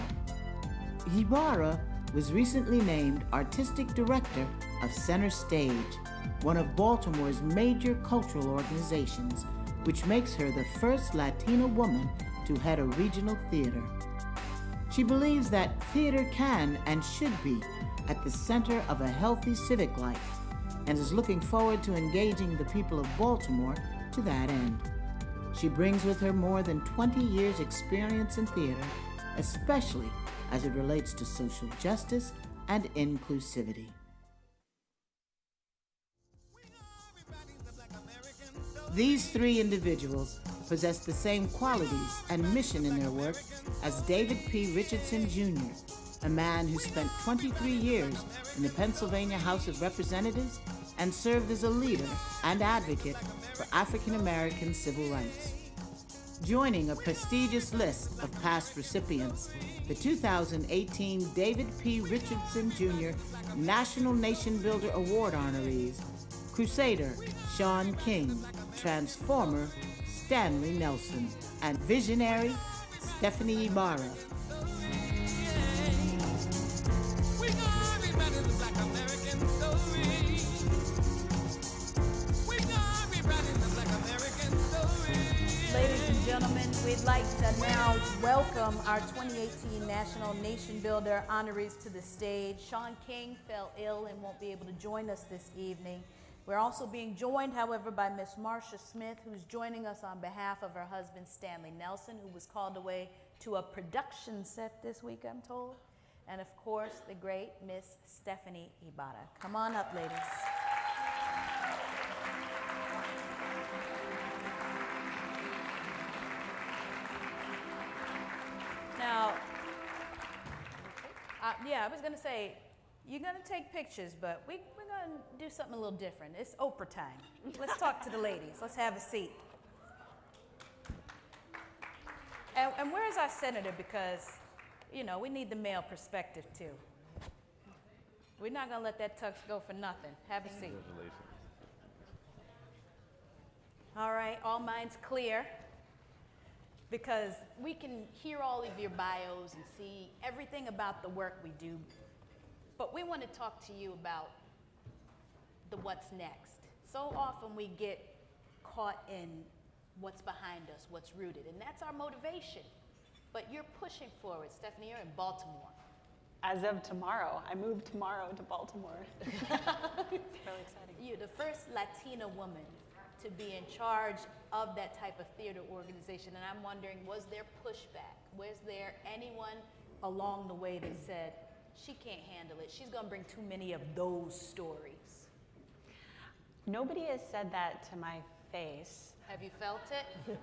Ybarra was recently named Artistic Director of Center Stage, one of Baltimore's major cultural organizations, which makes her the first Latina woman to head a regional theater. She believes that theater can and should be at the center of a healthy civic life, and is looking forward to engaging the people of Baltimore to that end. She brings with her more than 20 years' experience in theater, especially as it relates to social justice and inclusivity. These 3 individuals possess the same qualities and mission in their work as David P. Richardson Jr., a man who spent 23 years in the Pennsylvania House of Representatives and served as a leader and advocate for African American civil rights. Joining a prestigious list of past recipients, the 2018 David P. Richardson Jr. National Nation Builder Award honorees, Crusader Shaun King, Transformer Stanley Nelson, and Visionary Stephanie Ybarra. Ladies and gentlemen, we'd like to now welcome our 2018 National Nation Builder honorees to the stage. Shaun King fell ill and won't be able to join us this evening. We're also being joined, however, by Miss Marcia Smith, who's joining us on behalf of her husband, Stanley Nelson, who was called away to a production set this week, I'm told. And of course, the great Miss Stephanie Ybarra. Come on up, ladies. Now, I was gonna say, you're gonna take pictures, but we're gonna do something a little different. It's Oprah time. Let's talk to the ladies. Let's have a seat. And where is our senator? Because, you know, we need the male perspective too. We're not gonna let that tux go for nothing. Have a seat. All right, all minds clear. Because we can hear all of your bios and see everything about the work we do, but we want to talk to you about the what's next. So often we get caught in what's behind us, what's rooted, and that's our motivation. But you're pushing forward. Stephanie, you're in Baltimore. As of tomorrow. I moved tomorrow to Baltimore. It's really exciting. You're the first Latina woman to be in charge of that type of theater organization, and I'm wondering, was there pushback? Was there anyone along the way that said, she can't handle it, she's gonna bring too many of those stories? Nobody has said that to my face. Have you felt it?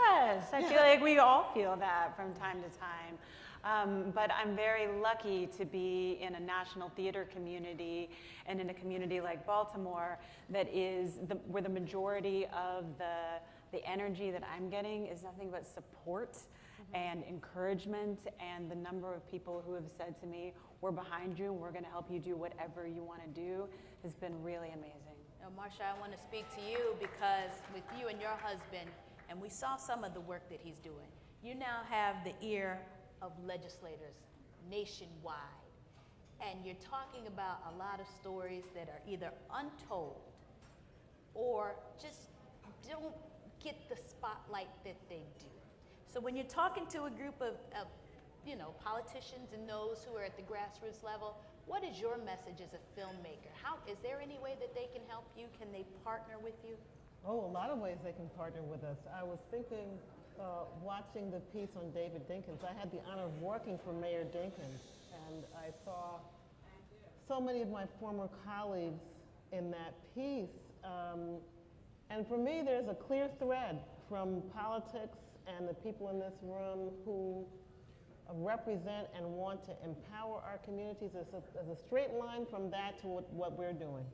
Yes, I feel like we all feel that from time to time. But I'm very lucky to be in a national theater community and in a community like Baltimore that is where the majority of the the energy that I'm getting is nothing but support and encouragement, and the number of people who have said to me, we're behind you and we're going to help you do whatever you want to do, has been really amazing. Now, Marsha, I want to speak to you because with you and your husband, and we saw some of the work that he's doing, you now have the ear of legislators nationwide. And you're talking about a lot of stories that are either untold or just don't get the spotlight that they do. So when you're talking to a group of politicians and those who are at the grassroots level, what is your message as a filmmaker? Is there any way that they can help you? Can they partner with you? Oh, a lot of ways they can partner with us. I was thinking, watching the piece on David Dinkins, I had the honor of working for Mayor Dinkins, and I saw so many of my former colleagues in that piece. And for me, there's a clear thread from politics and the people in this room who represent and want to empower our communities. There's a straight line from that to what we're doing,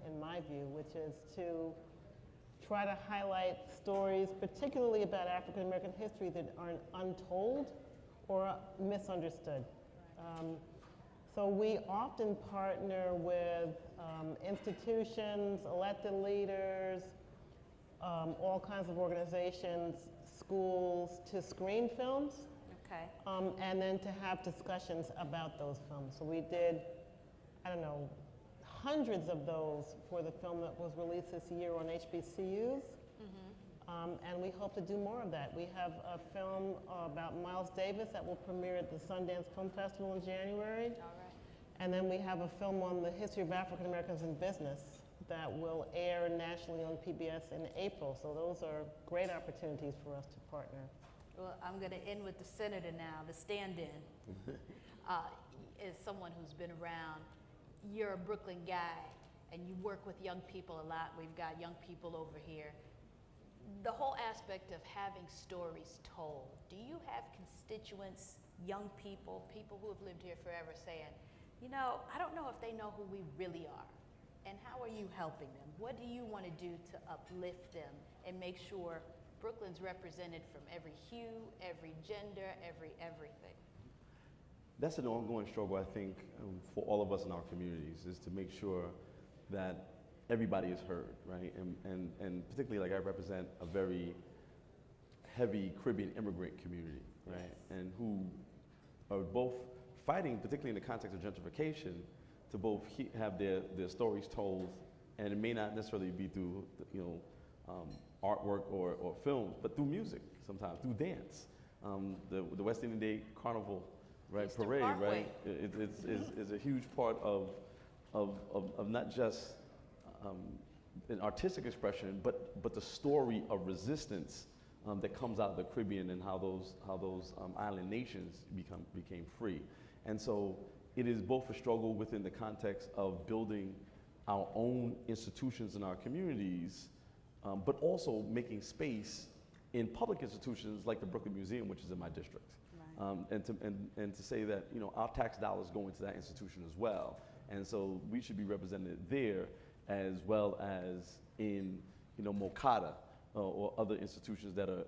in my view, which is to try to highlight stories, particularly about African American history, that aren't untold or misunderstood. So we often partner with institutions, elected leaders, all kinds of organizations, schools, to screen films. Okay. And then to have discussions about those films. So we did, I don't know, hundreds of those for the film that was released this year on HBCUs. And we hope to do more of that. We have a film about Miles Davis that will premiere at the Sundance Film Festival in January. All right. And then we have a film on the history of African Americans in business that will air nationally on PBS in April. So those are great opportunities for us to partner. Well, I'm going to end with the senator now, the stand-in. As someone who's been around, you're a Brooklyn guy, and you work with young people a lot. We've got young people over here. The whole aspect of having stories told. Do you have constituents, young people, people who have lived here forever saying, I don't know if they know who we really are, and how are you helping them? What do you want to do to uplift them and make sure Brooklyn's represented from every hue, every gender, everything? That's an ongoing struggle, I think, for all of us in our communities, is to make sure that everybody is heard, right? And particularly, like, I represent a very heavy Caribbean immigrant community, right? And who are both fighting, particularly in the context of gentrification, to both have their stories told, and it may not necessarily be through, artwork or films, but through music sometimes, through dance. The West Indian Day Carnival, right, Eastern parade, Parkway. right, is a huge part of not just an artistic expression, but the story of resistance that comes out of the Caribbean and how those island nations became free. And so it is both a struggle within the context of building our own institutions in our communities, but also making space in public institutions like the Brooklyn Museum, which is in my district. Right. And to say that our tax dollars go into that institution as well, and so we should be represented there as well as in Mokata or other institutions that are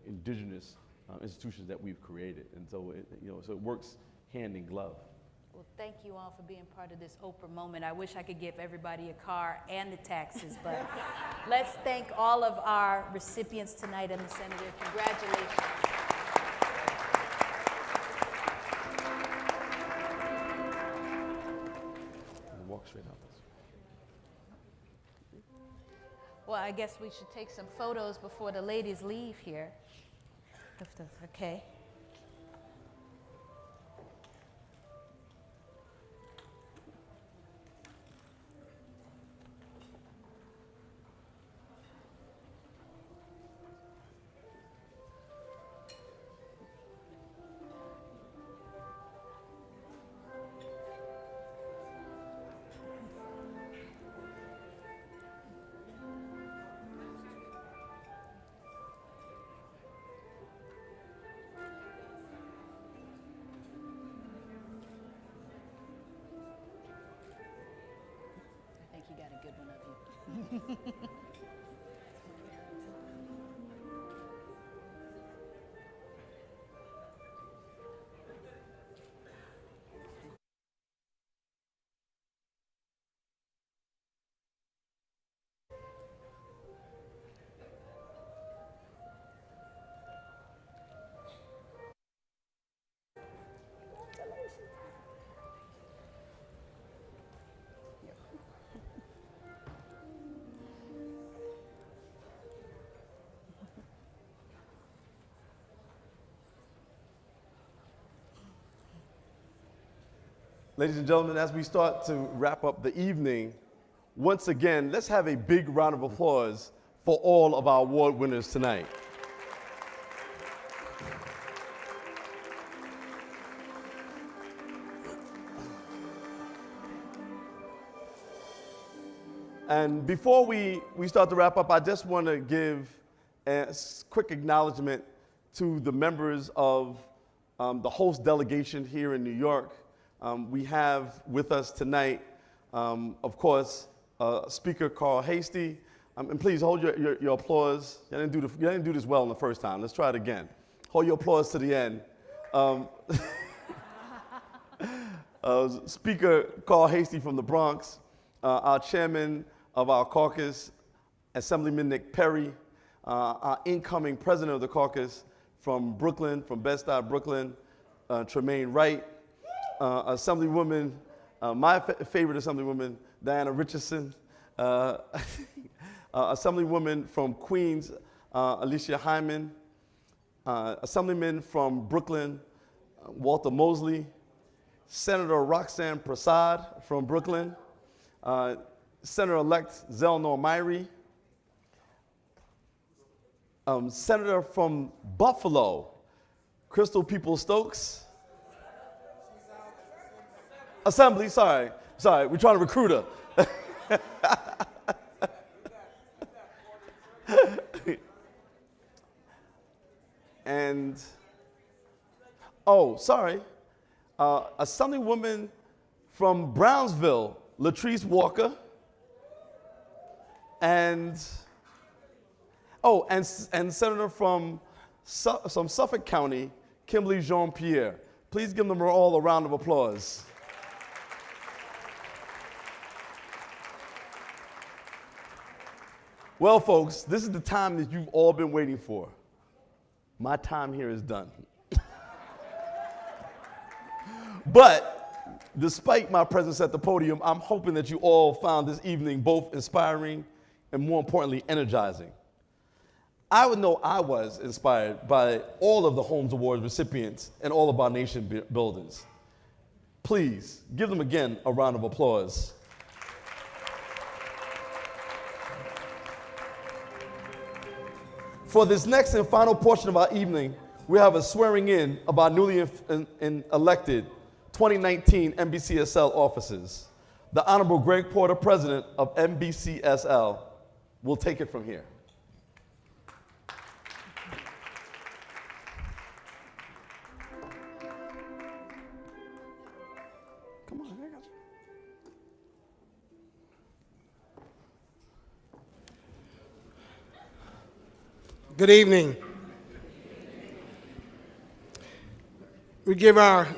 indigenous institutions that we've created, and so so it works hand in glove. Well, thank you all for being part of this Oprah moment. I wish I could give everybody a car and the taxes, but let's thank all of our recipients tonight and the senator. Congratulations. Walk straight out this. Well, I guess we should take some photos before the ladies leave here. Okay. I think you got a good one of you. Ladies and gentlemen, as we start to wrap up the evening, once again, let's have a big round of applause for all of our award winners tonight. And before we start to wrap up, I just want to give a quick acknowledgement to the members of the host delegation here in New York. We have with us tonight, of course, Speaker Carl Heastie. And please hold your applause. You didn't do this well on the first time. Let's try it again. Hold your applause to the end. Speaker Carl Heastie from the Bronx, our chairman of our caucus, Assemblyman Nick Perry, our incoming president of the caucus from Brooklyn, from Bed-Stuy, Brooklyn, Tremaine Wright, Assemblywoman, my favorite Assemblywoman, Diana Richardson, Assemblywoman from Queens, Alicia Hyman, Assemblyman from Brooklyn, Walter Mosley, Senator Roxanne Prasad from Brooklyn, Senator-elect Zelnor Myrie, Senator from Buffalo, Crystal Peoples-Stokes. Assembly, sorry, we're trying to recruit her. And, Assemblywoman from Brownsville, Latrice Walker. And Senator from Suffolk County, Kimberly Jean-Pierre. Please give them all a round of applause. Well, folks, this is the time that you've all been waiting for. My time here is done. But despite my presence at the podium, I'm hoping that you all found this evening both inspiring and, more importantly, energizing. I would know I was inspired by all of the Holmes Awards recipients and all of our nation builders. Please give them again a round of applause. For this next and final portion of our evening, we have a swearing in of our newly elected 2019 NBCSL officers. The Honorable Greg Porter, President of NBCSL, will take it from here. Come on, I got you. Good evening. We give our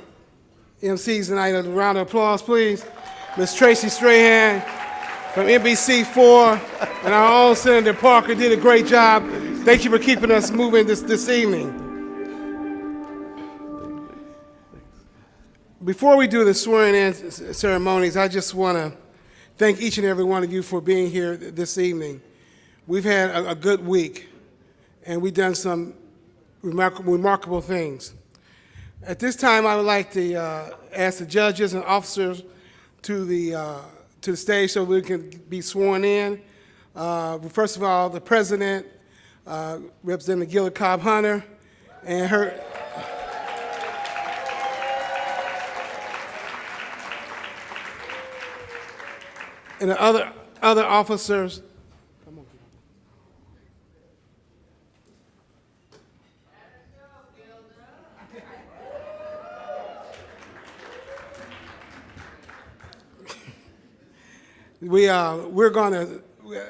MCs tonight a round of applause, please. Ms. Tracy Strahan from NBC4 and our own Senator Parker did a great job. Thank you for keeping us moving this evening. Before we do the swearing-in ceremonies, I just want to thank each and every one of you for being here this evening. We've had a good week, and we've done some remarkable things. At this time, I would like to ask the judges and officers to the stage so we can be sworn in. First of all, the President, Representative Gilda Cobb Hunter, and her. And the other officers. We're going to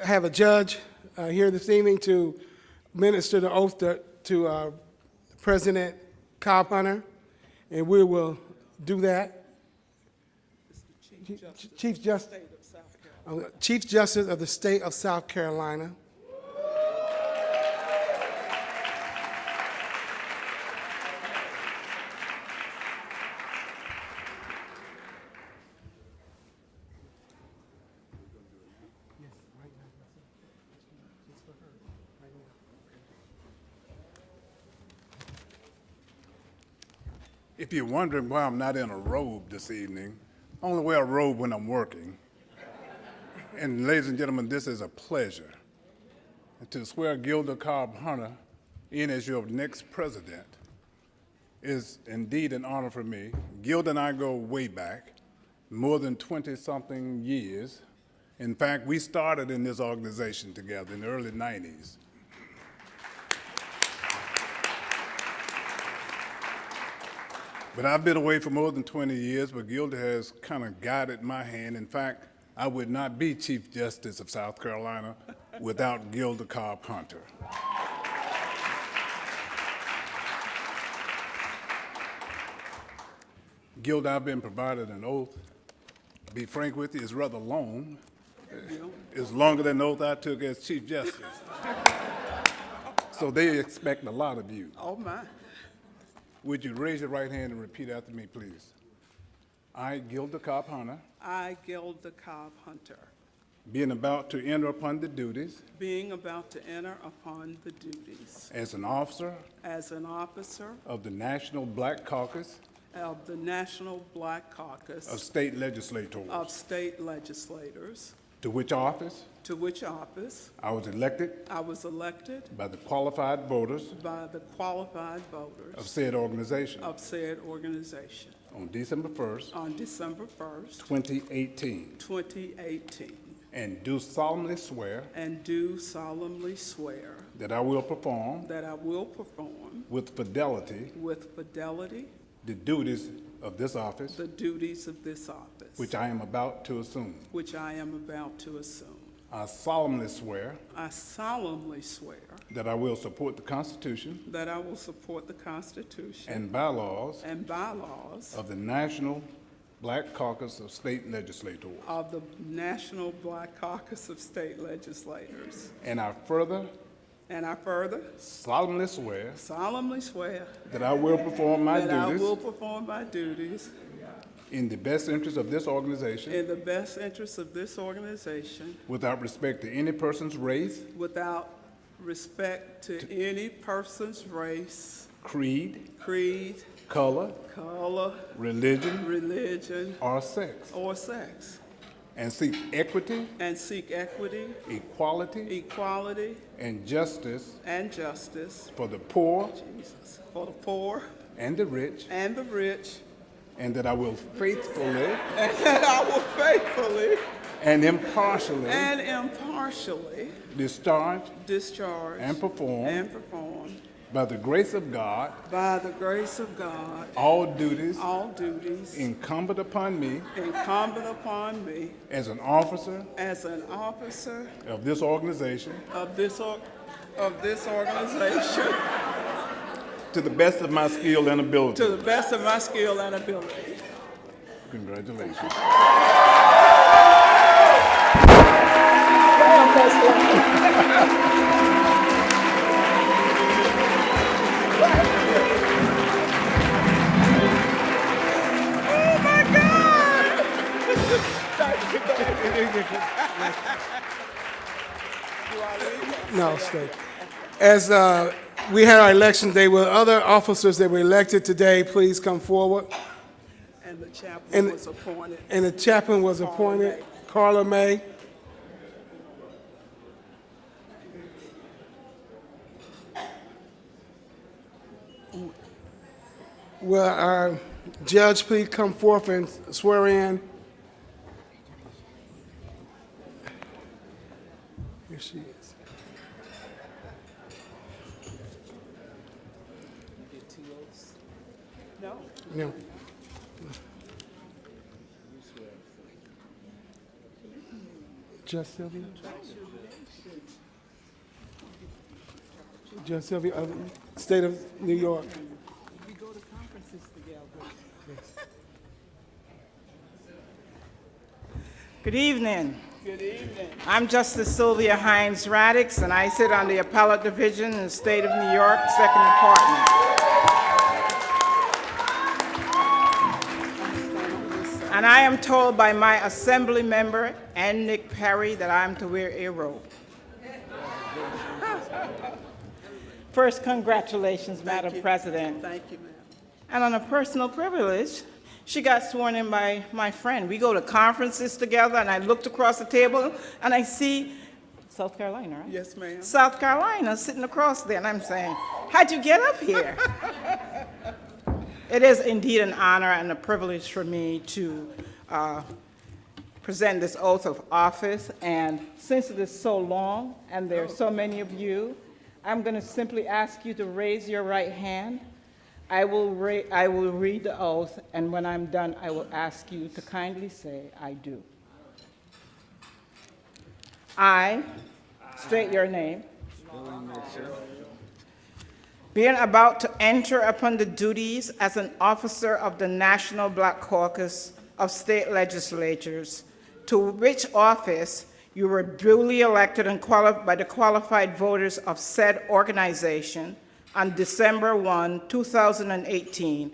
have a judge here this evening to minister the oath to President Cobb Hunter, and we will do that. Chief Justice of the State of South Carolina. If you're wondering why I'm not in a robe this evening, only wear a robe when I'm working. And ladies and gentlemen, this is a pleasure. And to swear Gilda Cobb Hunter in as your next president is indeed an honor for me. Gilda and I go way back, more than 20-something years. In fact, we started in this organization together in the early 90s. But I've been away for more than 20 years, but Gilda has kind of guided my hand. In fact, I would not be Chief Justice of South Carolina without Gilda Cobb Hunter. Gilda, I've been provided an oath. To be frank with you, it's rather long. It's longer than the oath I took as Chief Justice. So they expect a lot of you. Oh, my. Would you raise your right hand and repeat after me, please? I, Gilda Cobb Hunter, I, Gilda Cobb Hunter, being about to enter upon the duties being about to enter upon the duties as an officer as an officer of the National Black Caucus of the National Black Caucus of State Legislators, to which office I was elected by the qualified voters of said organization on December 1st, 2018. And do solemnly swear that I will perform with fidelity the duties of this office which I am about to assume. I solemnly swear that I will support the Constitution and bylaws of the National Black Caucus of State Legislators. And I further solemnly swear that I will perform my duties in the best interest of this organization without respect to any person's race, creed, color, religion, or sex. And seek equity, equality, and justice for the poor, and the rich, and that I will faithfully and impartially discharge and perform by the grace of God all duties incumbent upon me as an officer of this organization to the best of my skill and ability. Congratulations. No, stay. As we had our election day, will other officers that were elected today please come forward? And the chaplain was appointed. And the chaplain was appointed, Carla May. Will our judge please come forth and swear in? Here she is. No. Just Sylvia? Just Sylvia, State of New York. We go to conferences together. Good evening. Good evening. I'm Justice Sylvia Hines Radix, and I sit on the Appellate Division in the State of New York, Second Department. And I am told by my Assembly member, Ann Nick Perry, that I am to wear a robe. First, congratulations, Madam President. Thank you, ma'am. And on a personal privilege, She got sworn in by my friend. We go to conferences together, and I looked across the table, and I see South Carolina, right? Yes, ma'am. South Carolina sitting across there, and I'm saying, how'd you get up here? It is indeed an honor and a privilege for me to present this oath of office, and since it is so long and there are so many of you, I'm going to simply ask you to raise your right hand. I will read the oath, and when I'm done, I will ask you to kindly say, I do. I state your name. Being about to enter upon the duties as an officer of the National Black Caucus of State Legislatures, to which office you were duly elected and by the qualified voters of said organization on December 1, 2018,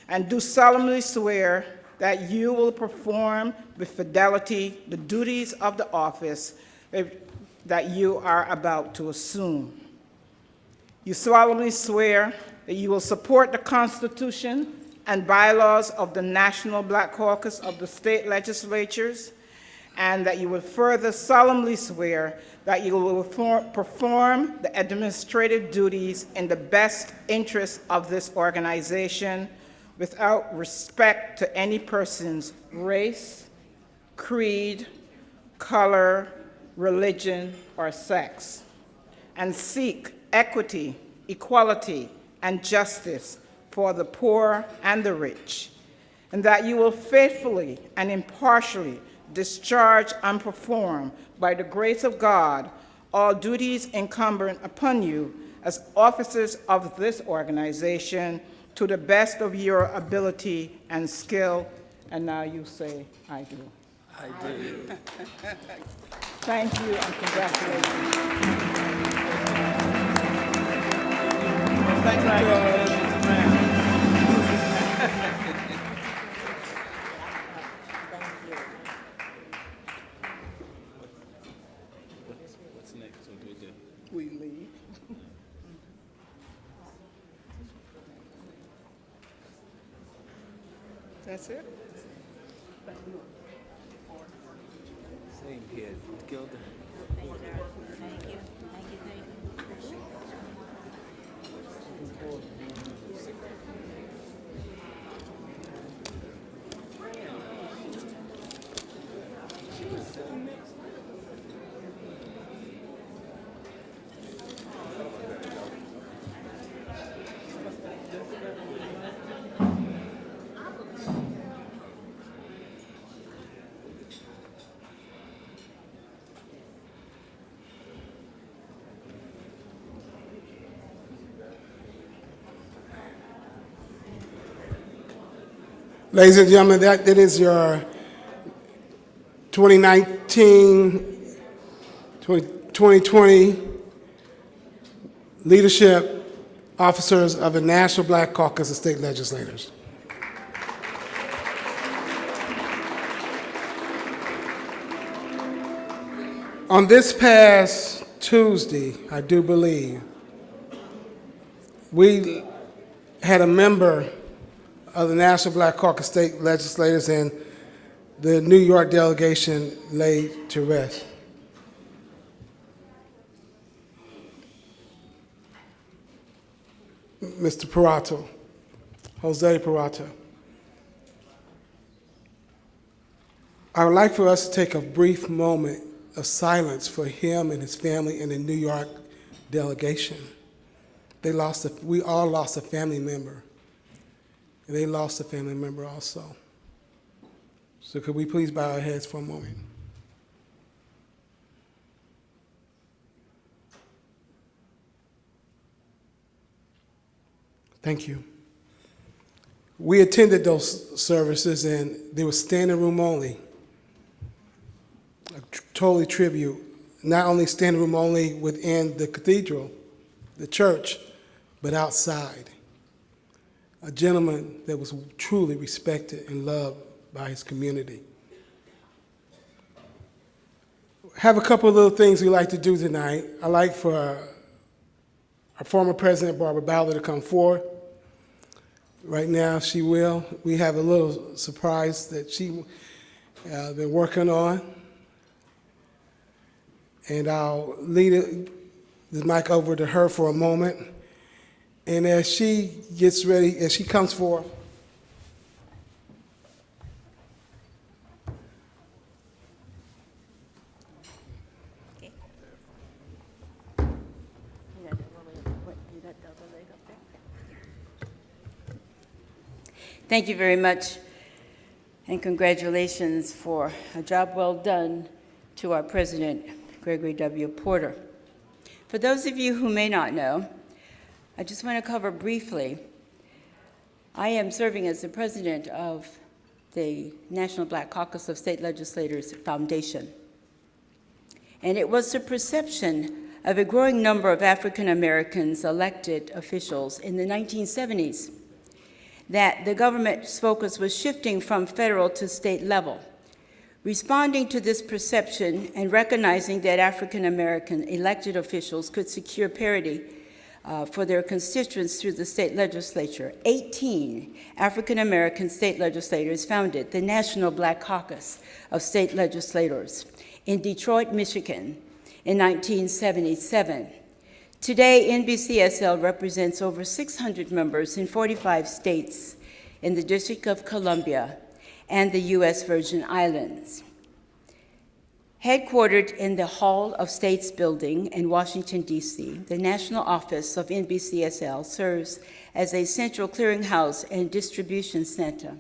and do solemnly swear that you will perform with fidelity the duties of the office that you are about to assume. You solemnly swear that you will support the Constitution and bylaws of the National Black Caucus of the State Legislatures, and that you will further solemnly swear that you will perform the administrative duties in the best interest of this organization without respect to any person's race, creed, color, religion, or sex, and seek equity, equality, and justice for the poor and the rich, and that you will faithfully and impartially discharge and perform, by the grace of God, all duties incumbent upon you as officers of this organization to the best of your ability and skill. And now you say, I do. I do. Thank you and congratulations. Thank you. What's next? What do we do? We leave. That's it? Same here, Gilda. Thank you. Thank you. Thank you. Ladies and gentlemen, that is your 2020 leadership officers of the National Black Caucus of State Legislators. On this past Tuesday, I do believe, we had a member of the National Black Caucus State Legislators and the New York delegation laid to rest. Mr. Perato, Jose Perato. I would like for us to take a brief moment of silence for him and his family and the New York delegation. We all lost a family member. And they lost a family member also. So could we please bow our heads for a moment? Thank you. We attended those services and they were standing room only. Totally tribute, not only standing room only within the cathedral, the church, but outside. A gentleman that was truly respected and loved by his community. Have a couple of little things we like to do tonight. I'd like for our former President, Barbara Ballard, to come forward. right now she will. We have a little surprise that she been working on. And I'll lead the mic over to her for a moment. And as she gets ready, as she comes forth, Thank you very much, and congratulations for a job well done to our President, Gregory W. Porter. For those of you who may not know, I just want to cover briefly, I am serving as the president of the National Black Caucus of State Legislators Foundation. And it was the perception of a growing number of African Americans elected officials in the 1970s that the government's focus was shifting from federal to state level. Responding to this perception and recognizing that African American elected officials could secure parity for their constituents through the state legislature, 18 African American state legislators founded the National Black Caucus of State Legislators in Detroit, Michigan in 1977. Today, NBCSL represents over 600 members in 45 states in the District of Columbia and the U.S. Virgin Islands. Headquartered in the Hall of States building in Washington, D.C., the national office of NBCSL serves as a central clearinghouse and distribution center.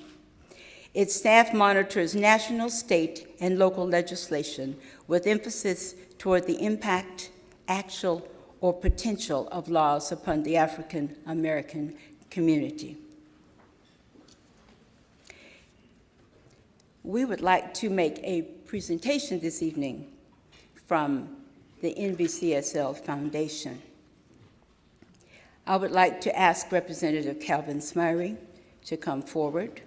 Its staff monitors national, state, and local legislation with emphasis toward the impact, actual, or potential of laws upon the African American community. We would like to make a presentation this evening from the NBCSL Foundation. I would like to ask Representative Calvin Smyre to come forward.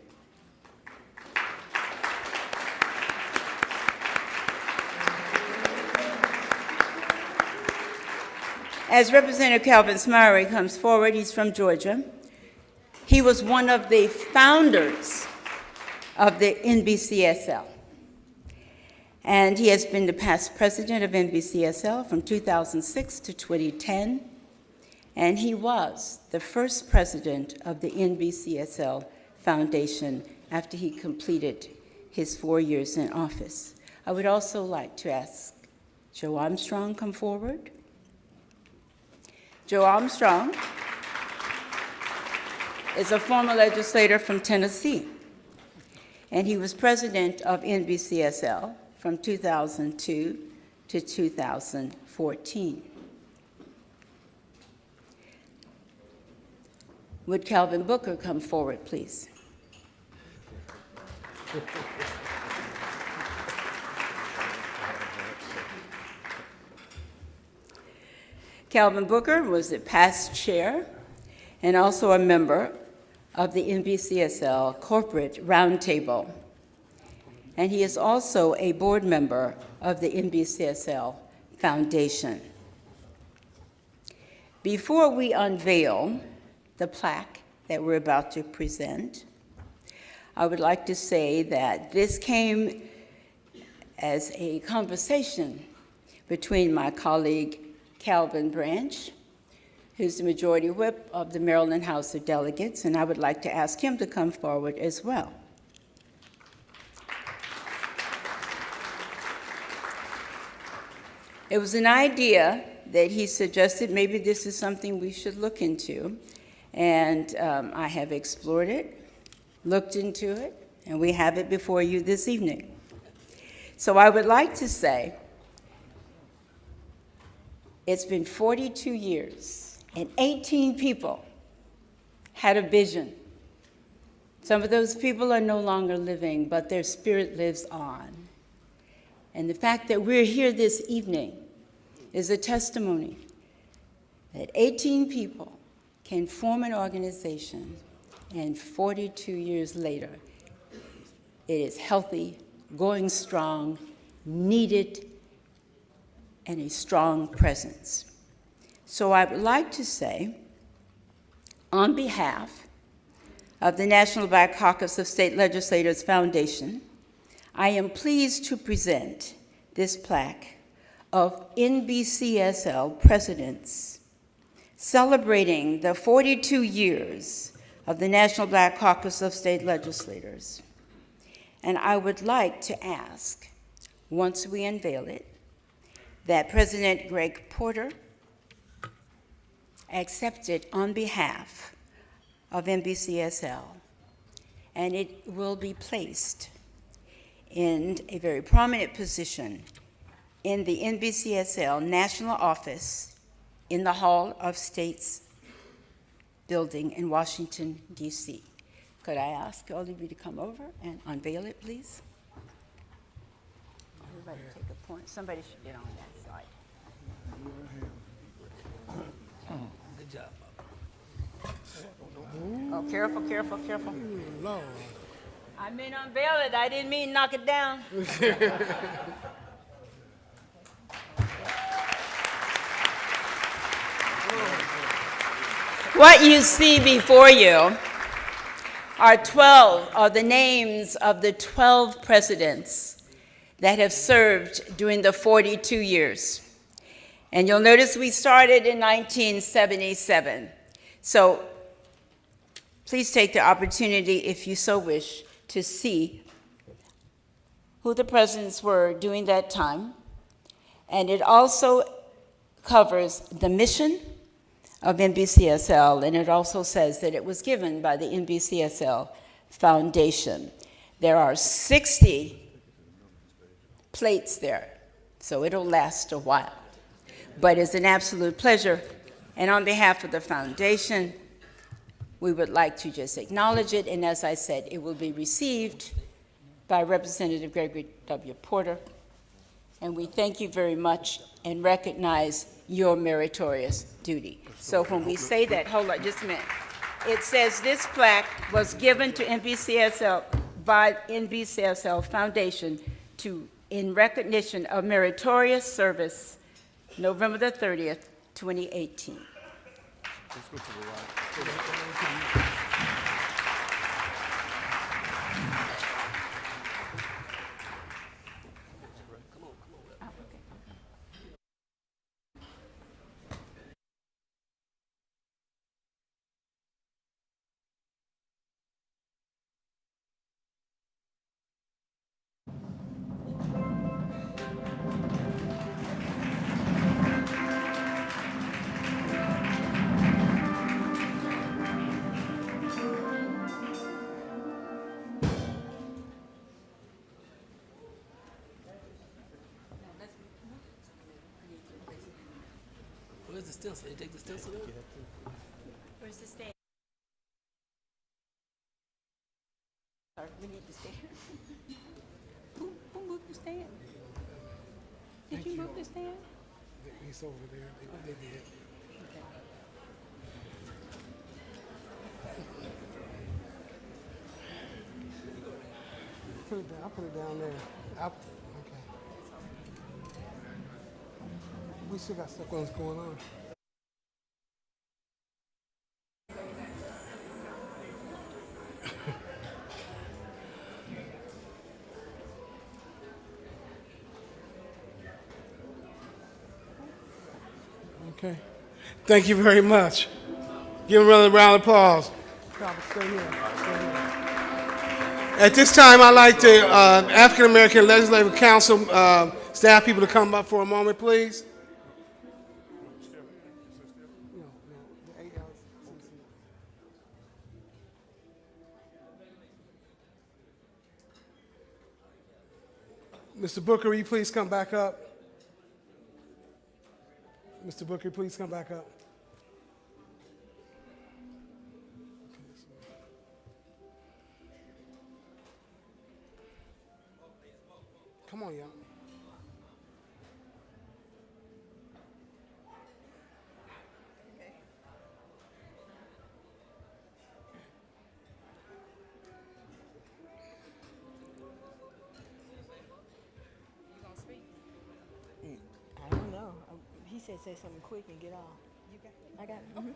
As Representative Calvin Smyre comes forward, he's from Georgia. He was one of the founders of the NBCSL. And he has been the past president of NBCSL from 2006 to 2010. And he was the first president of the NBCSL Foundation after he completed his 4 years in office. I would also like to ask Joe Armstrong come forward. Joe Armstrong is a former legislator from Tennessee, and he was president of NBCSL from 2002 to 2014. Would Calvin Booker come forward, please? Calvin Booker was the past chair and also a member of the NBCSL Corporate Roundtable. And he is also a board member of the NBCSL Foundation. Before we unveil the plaque that we're about to present, I would like to say that this came as a conversation between my colleague Calvin Branch, who's the majority whip of the Maryland House of Delegates, and I would like to ask him to come forward as well. It was an idea that he suggested maybe this is something we should look into, and I have explored it, looked into it, and we have it before you this evening. So I would like to say, it's been 42 years, and 18 people had a vision. Some of those people are no longer living, but their spirit lives on. And the fact that we're here this evening is a testimony that 18 people can form an organization, and 42 years later, it is healthy, going strong, needed, and a strong presence. So I would like to say, on behalf of the National Black Caucus of State Legislators Foundation, I am pleased to present this plaque of NBCSL presidents celebrating the 42 years of the National Black Caucus of State Legislators. And I would like to ask, once we unveil it, that President Greg Porter accept it on behalf of NBCSL, and it will be placed in a very prominent position in the NBCSL National Office in the Hall of States building in Washington, D.C. Could I ask all of you to come over and unveil it, please? Everybody take a point. Somebody should get on that side. Good job. Oh, careful, careful, careful. Lord. I meant unveil it. I didn't mean knock it down. What you see before you are the names of the 12 presidents that have served during the 42 years. And you'll notice we started in 1977. So please take the opportunity, if you so wish, to see who the presidents were during that time. And it also covers the mission of NBCSL, and it also says that it was given by the NBCSL Foundation. There are 60 plates there, so it'll last a while. But it's an absolute pleasure, and on behalf of the foundation, we would like to just acknowledge it, and as I said, it will be received by Representative Gregory W. Porter, and we thank you very much and recognize your meritorious duty. So when we say that, hold on just a minute. It says this plaque was given to NBCSL by NBCSL Foundation in recognition of meritorious service, November the 30th, 2018. Let's go to the right. Where's the stencil? They take the stencil out? Where's the stand? Sorry, we need the stand. Who moved the stand? Did you move the stand? He's over there. They did. Put it down. I'll put it down there. Okay. We still got stuff going on. Okay. Thank you very much. Give him a round of applause. Stay here. At this time, I'd like the African American Legislative Council staff people to come up for a moment, please. Mr. Booker, will you please come back up? Mr. Booker, please come back up. Come on, y'all. I don't know. He said say something quick and get off. You got it? I got it.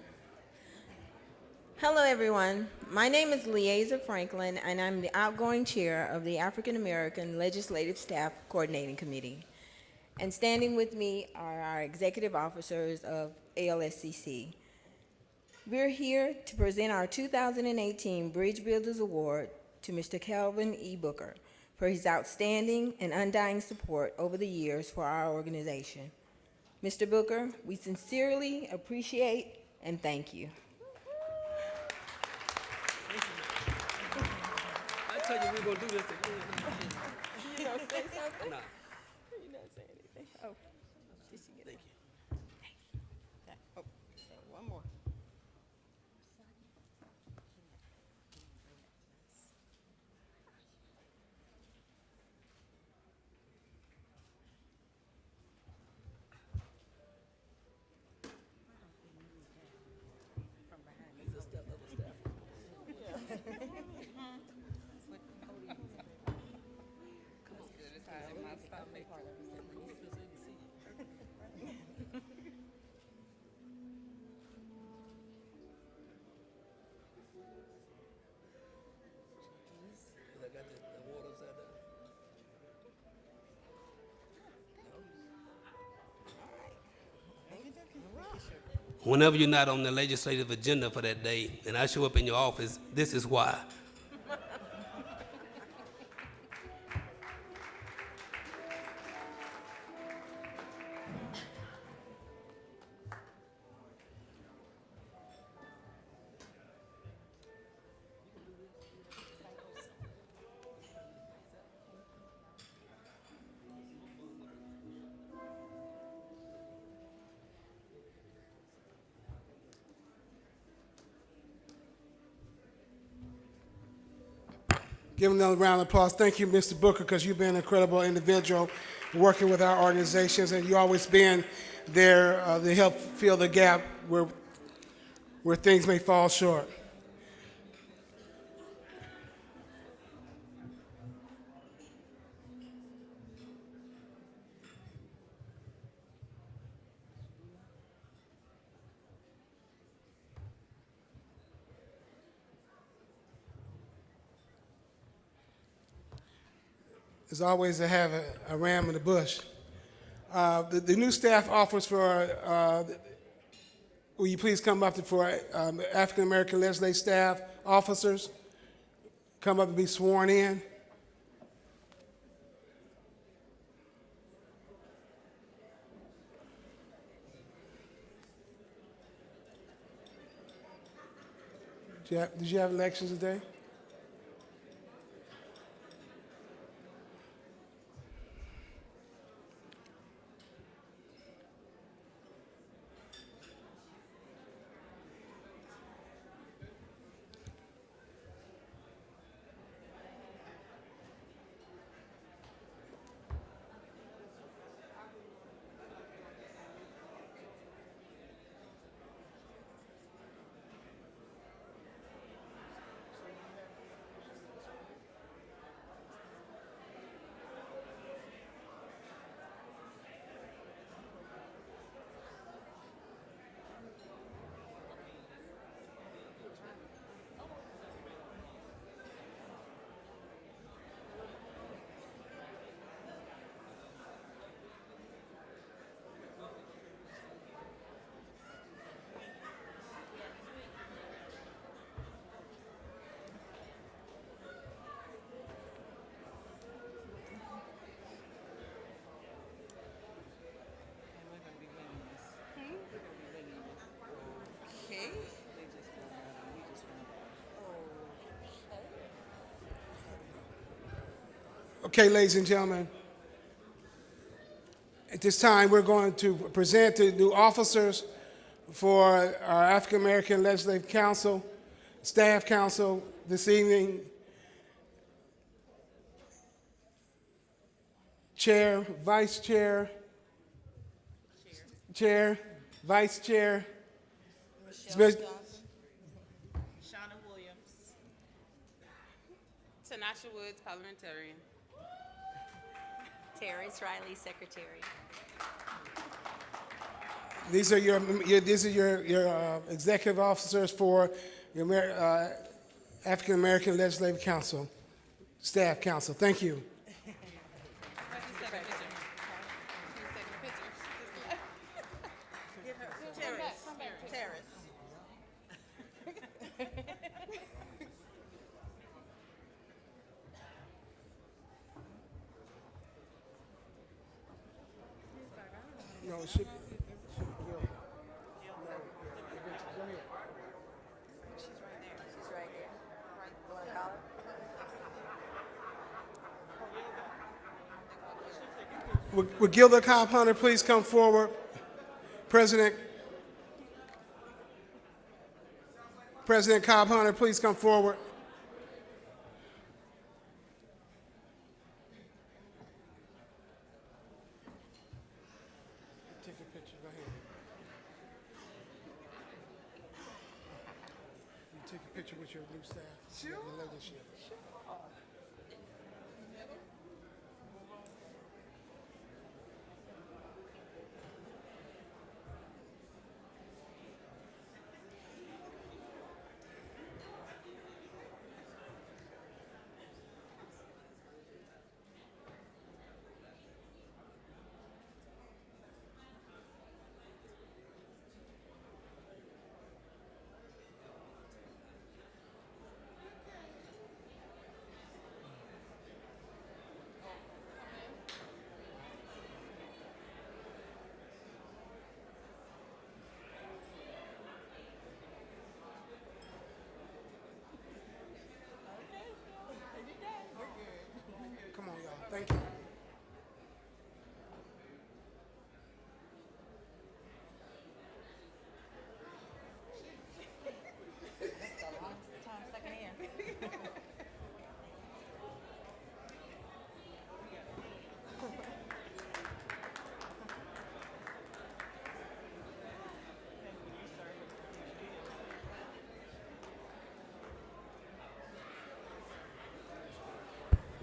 Hello, everyone. My name is Liaza Franklin, and I'm the outgoing chair of the African American Legislative Staff Coordinating Committee. And standing with me are our executive officers of ALSCC. We're here to present our 2018 Bridge Builders Award to Mr. Kelvin E. Booker for his outstanding and undying support over the years for our organization. Mr. Booker, we sincerely appreciate and thank you. I told you we were gonna do this. You don't say something? Nah. You don't say anything. Oh, did she get Thank you. Thanks. Oh, so one more. I got the award upside down. Whenever you're not on the legislative agenda for that day, and I show up in your office, this is why. Give him another round of applause. Thank you, Mr. Booker, because you've been an incredible individual working with our organizations, and you've always been there to help fill the gap where things may fall short. It's always to have a ram in the bush. The new staff offers for, will you please come up for African American legislative staff officers, come up and be sworn in. Did you have elections today? Okay, ladies and gentlemen, at this time we're going to present the new officers for our African American Legislative Council, Staff Council this evening. Chair, Vice Chair, Chair, Vice Chair. Michelle Johnson. Shauna Williams. Tanasha Woods, parliamentarian. Terrence Riley, secretary. These are your executive officers for the African American Legislative Council, Staff Council. Thank you. No, it should be. Would Gilda Cobb Hunter please come forward? President Cobb Hunter, please come forward. Take a picture. Go ahead. You take a picture with your new staff. Sure. Your leadership. Sure. Come on, y'all. Thank you.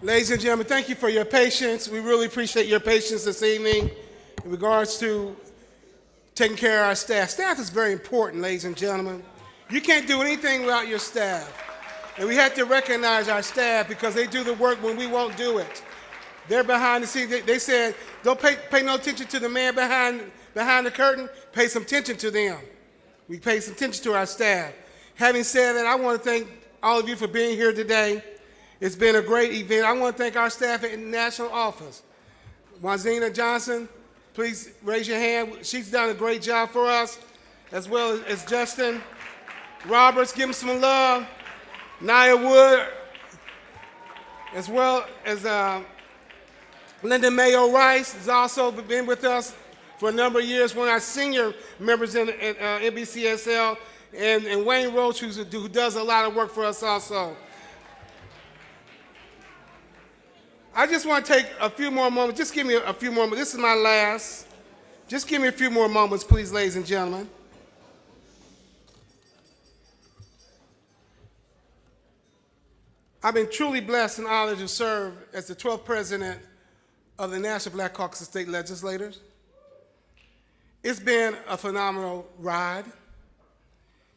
Ladies and gentlemen, thank you for your patience. We really appreciate your patience this evening in regards to taking care of our staff. Staff is very important, ladies and gentlemen. You can't do anything without your staff. And we have to recognize our staff because they do the work when we won't do it. They're behind the scenes. They said, don't pay no attention to the man behind the curtain. Pay some attention to them. We pay some attention to our staff. Having said that, I want to thank all of you for being here today. It's been a great event. I want to thank our staff at the national office. Wanzina Johnson, please raise your hand. She's done a great job for us, as well as Justin Roberts. Give him some love. Nia Wood, as well as Linda Mayo Rice has also been with us for a number of years. One of our senior members in NBCSL, and Wayne Roach, who does a lot of work for us also. I just want to take a few more moments. Just give me a few more moments. This is my last. Just give me a few more moments, please, ladies and gentlemen. I've been truly blessed and honored to serve as the 12th president of the National Black Caucus of State Legislators. It's been a phenomenal ride.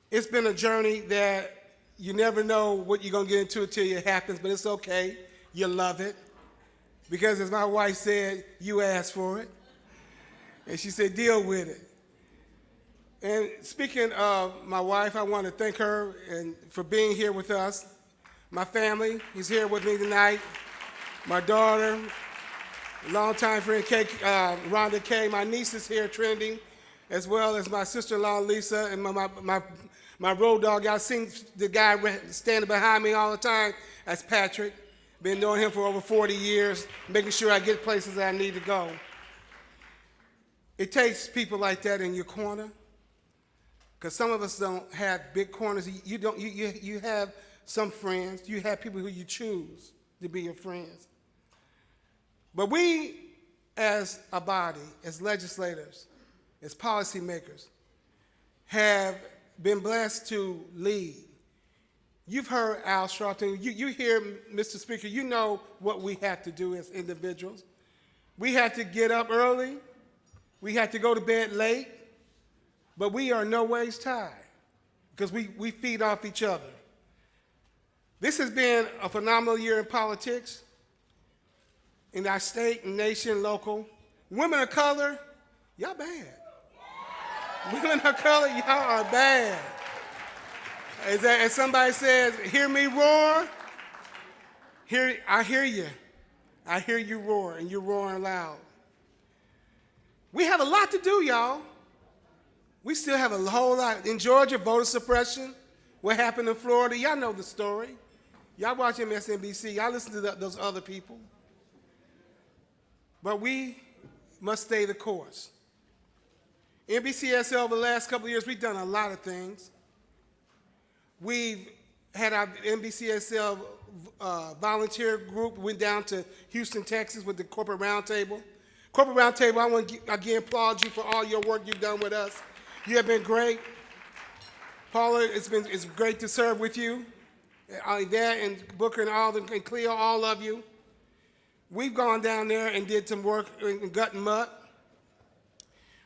It's been a journey that you never know what you're going to get into until it happens, but it's okay. You love it. Because as my wife said, you asked for it. And she said, deal with it. And speaking of my wife, I want to thank her for being here with us. My family is here with me tonight. My daughter, longtime friend Rhonda Kay. My niece is here, Trinity, as well as my sister-in-law, Lisa, and my road dog. Y'all seen the guy standing behind me all the time. That's Patrick. Been knowing him for over 40 years, making sure I get places that I need to go. It takes people like that in your corner, because some of us don't have big corners. You have some friends. You have people who you choose to be your friends. But we, as a body, as legislators, as policymakers, have been blessed to lead. You've heard Al Sharpton. You hear, Mr. Speaker, you know what we have to do as individuals. We have to get up early. We have to go to bed late. But we are no ways tired. because we feed off each other. This has been a phenomenal year in politics, in our state and nation, local. Women of color, y'all bad. Women of color, y'all are bad. As somebody says, hear me roar, I hear you. I hear you roar, and you're roaring loud. We have a lot to do, y'all. We still have a whole lot. In Georgia, voter suppression, what happened in Florida, y'all know the story. Y'all watch MSNBC, y'all listen to those other people. But we must stay the course. NBCSL over the last couple of years, we've done a lot of things. We've had our NBCSL volunteer group, went down to Houston, Texas with the Corporate Roundtable. Corporate Roundtable, I want to again applaud you for all your work you've done with us. You have been great. Paula, it's great to serve with you. There and Booker and Cleo, all of you. We've gone down there and did some work in Gut and Mutt.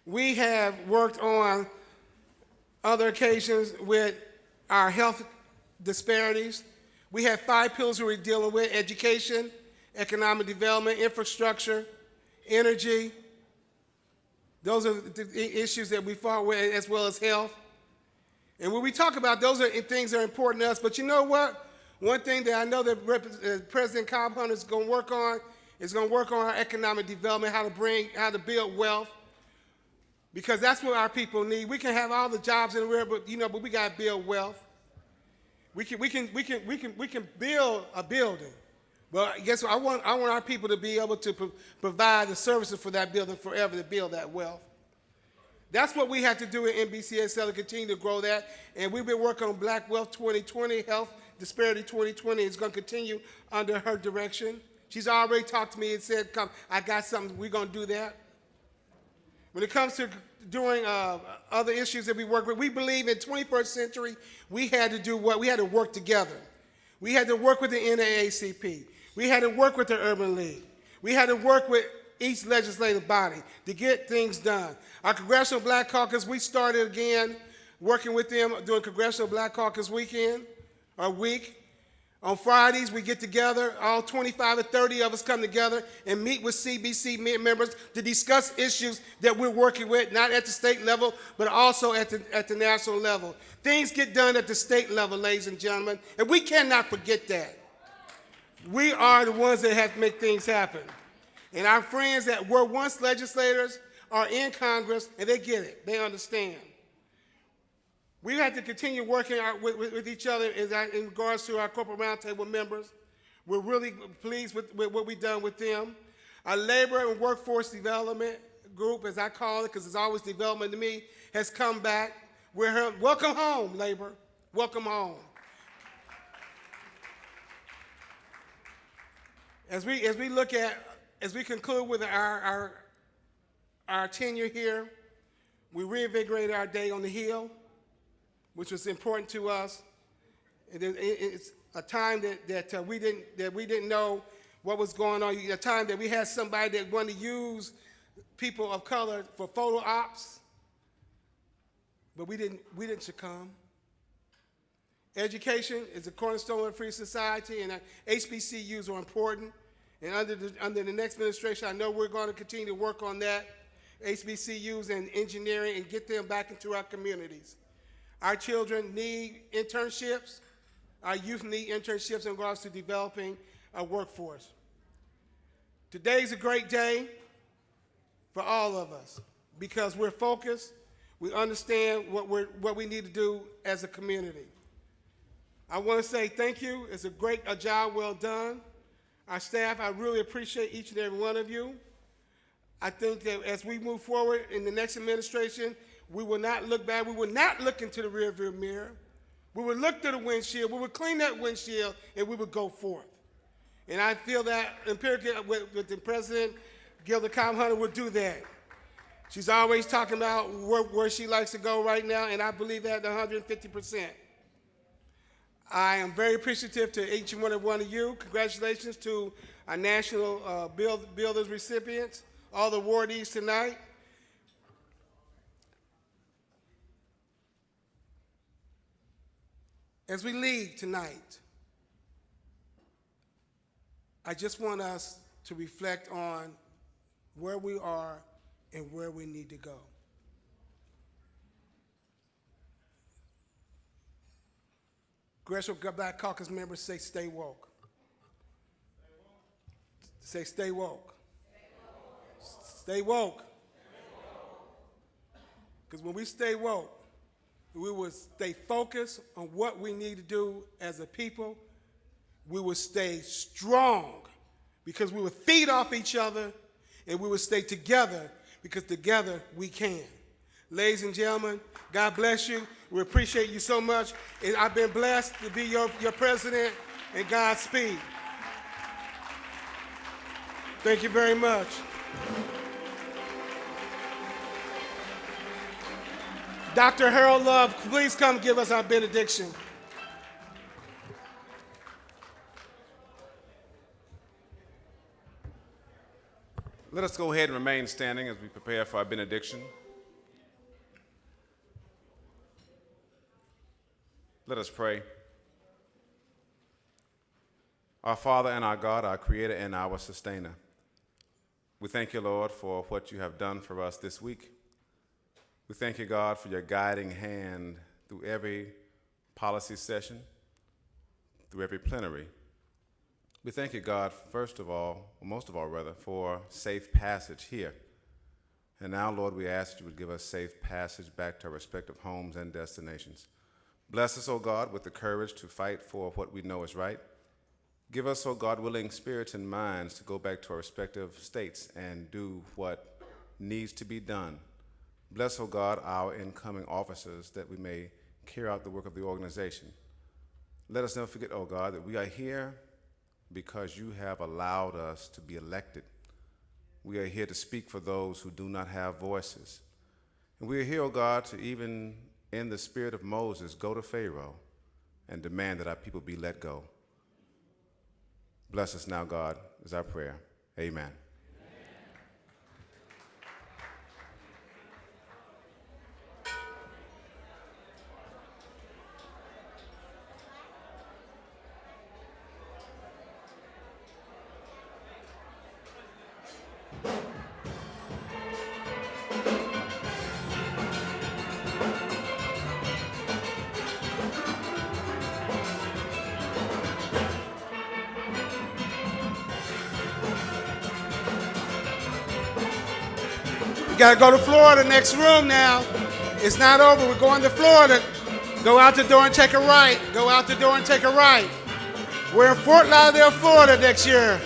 We have worked on other occasions with our health disparities. We have 5 pillars that we're dealing with: education, economic development, infrastructure, energy. Those are the issues that we fought with, as well as health. And when we talk about those are things that are important to us, but you know what? One thing that I know that President Cobb Hunter is going to work on is going to work on our economic development, how to build wealth, because that's what our people need. We can have all the jobs in the world, but we got to build wealth. We can build a building, but guess what? I want our people to be able to provide the services for that building forever to build that wealth. That's what we have to do at NBCSL to continue to grow that. And we've been working on Black Wealth 2020, Health Disparity 2020. It's going to continue under her direction. She's already talked to me and said, "Come, I got something. We're going to do that." When it comes to doing other issues that we work with, we believe in 21st century, we had to do what? We had to work together. We had to work with the NAACP. We had to work with the Urban League. We had to work with each legislative body to get things done. Our Congressional Black Caucus, we started again working with them doing Congressional Black Caucus week. On Fridays, we get together, all 25 or 30 of us come together and meet with CBC members to discuss issues that we're working with, not at the state level, but also at the national level. Things get done at the state level, ladies and gentlemen, and we cannot forget that. We are the ones that have to make things happen. And our friends that were once legislators are in Congress, and they get it. They understand. We have to continue working with each other in regards to our Corporate Roundtable members. We're really pleased with what we've done with them. Our Labor and Workforce Development Group, as I call it, because it's always development to me, has come back. We're here. Welcome home, Labor. Welcome home. As we conclude with our tenure here, we reinvigorated our day on the Hill, which was important to us. It's a time that we didn't know what was going on. A time that we had somebody that wanted to use people of color for photo ops, but we didn't succumb. Education is a cornerstone of a free society, and HBCUs are important. And under the next administration, I know we're going to continue to work on that, HBCUs and engineering, and get them back into our communities. Our children need internships. Our youth need internships in regards to developing a workforce. Today's a great day for all of us because we're focused. We understand what we need to do as a community. I want to say thank you. It's a job well done. Our staff, I really appreciate each and every one of you. I think that as we move forward in the next administration, we will not look back. We will not look into the rearview mirror. We will look through the windshield. We will clean that windshield, and we will go forth. And I feel that empirically with the President, Gilda Cobb Hunter, will do that. She's always talking about where she likes to go right now, and I believe that 150%. I am very appreciative to each and one of you. Congratulations to our National Builders recipients, all the awardees tonight. as we leave tonight, I just want us to reflect on where we are and where we need to go. Congressional Black Caucus members say stay woke. Say stay woke. Stay woke. Because when we stay woke, we will stay focused on what we need to do as a people. We will stay strong because we will feed off each other, and we will stay together because together we can. Ladies and gentlemen, God bless you. We appreciate you so much. And I've been blessed to be your president, and Godspeed. Thank you very much. Dr. Harold Love, please come give us our benediction. Let us go ahead and remain standing as we prepare for our benediction. Let us pray. Our Father and our God, our Creator and our Sustainer, we thank you, Lord, for what you have done for us this week. We thank you, God, for your guiding hand through every policy session, through every plenary. We thank you, God, first of all, or most of all, rather, for safe passage here. And now, Lord, we ask that you would give us safe passage back to our respective homes and destinations. Bless us, O God, with the courage to fight for what we know is right. Give us, O God, willing spirits and minds to go back to our respective states and do what needs to be done. Bless, O God, our incoming officers that we may carry out the work of the organization. Let us never forget, O God, that we are here because you have allowed us to be elected. We are here to speak for those who do not have voices. And we are here, O God, to even in the spirit of Moses, go to Pharaoh and demand that our people be let go. Bless us now, God, is our prayer. Amen. Got to go to Florida, next room now. It's not over. We're going to Florida. Go out the door and take a right. Go out the door and take a right. We're in Fort Lauderdale, Florida next year.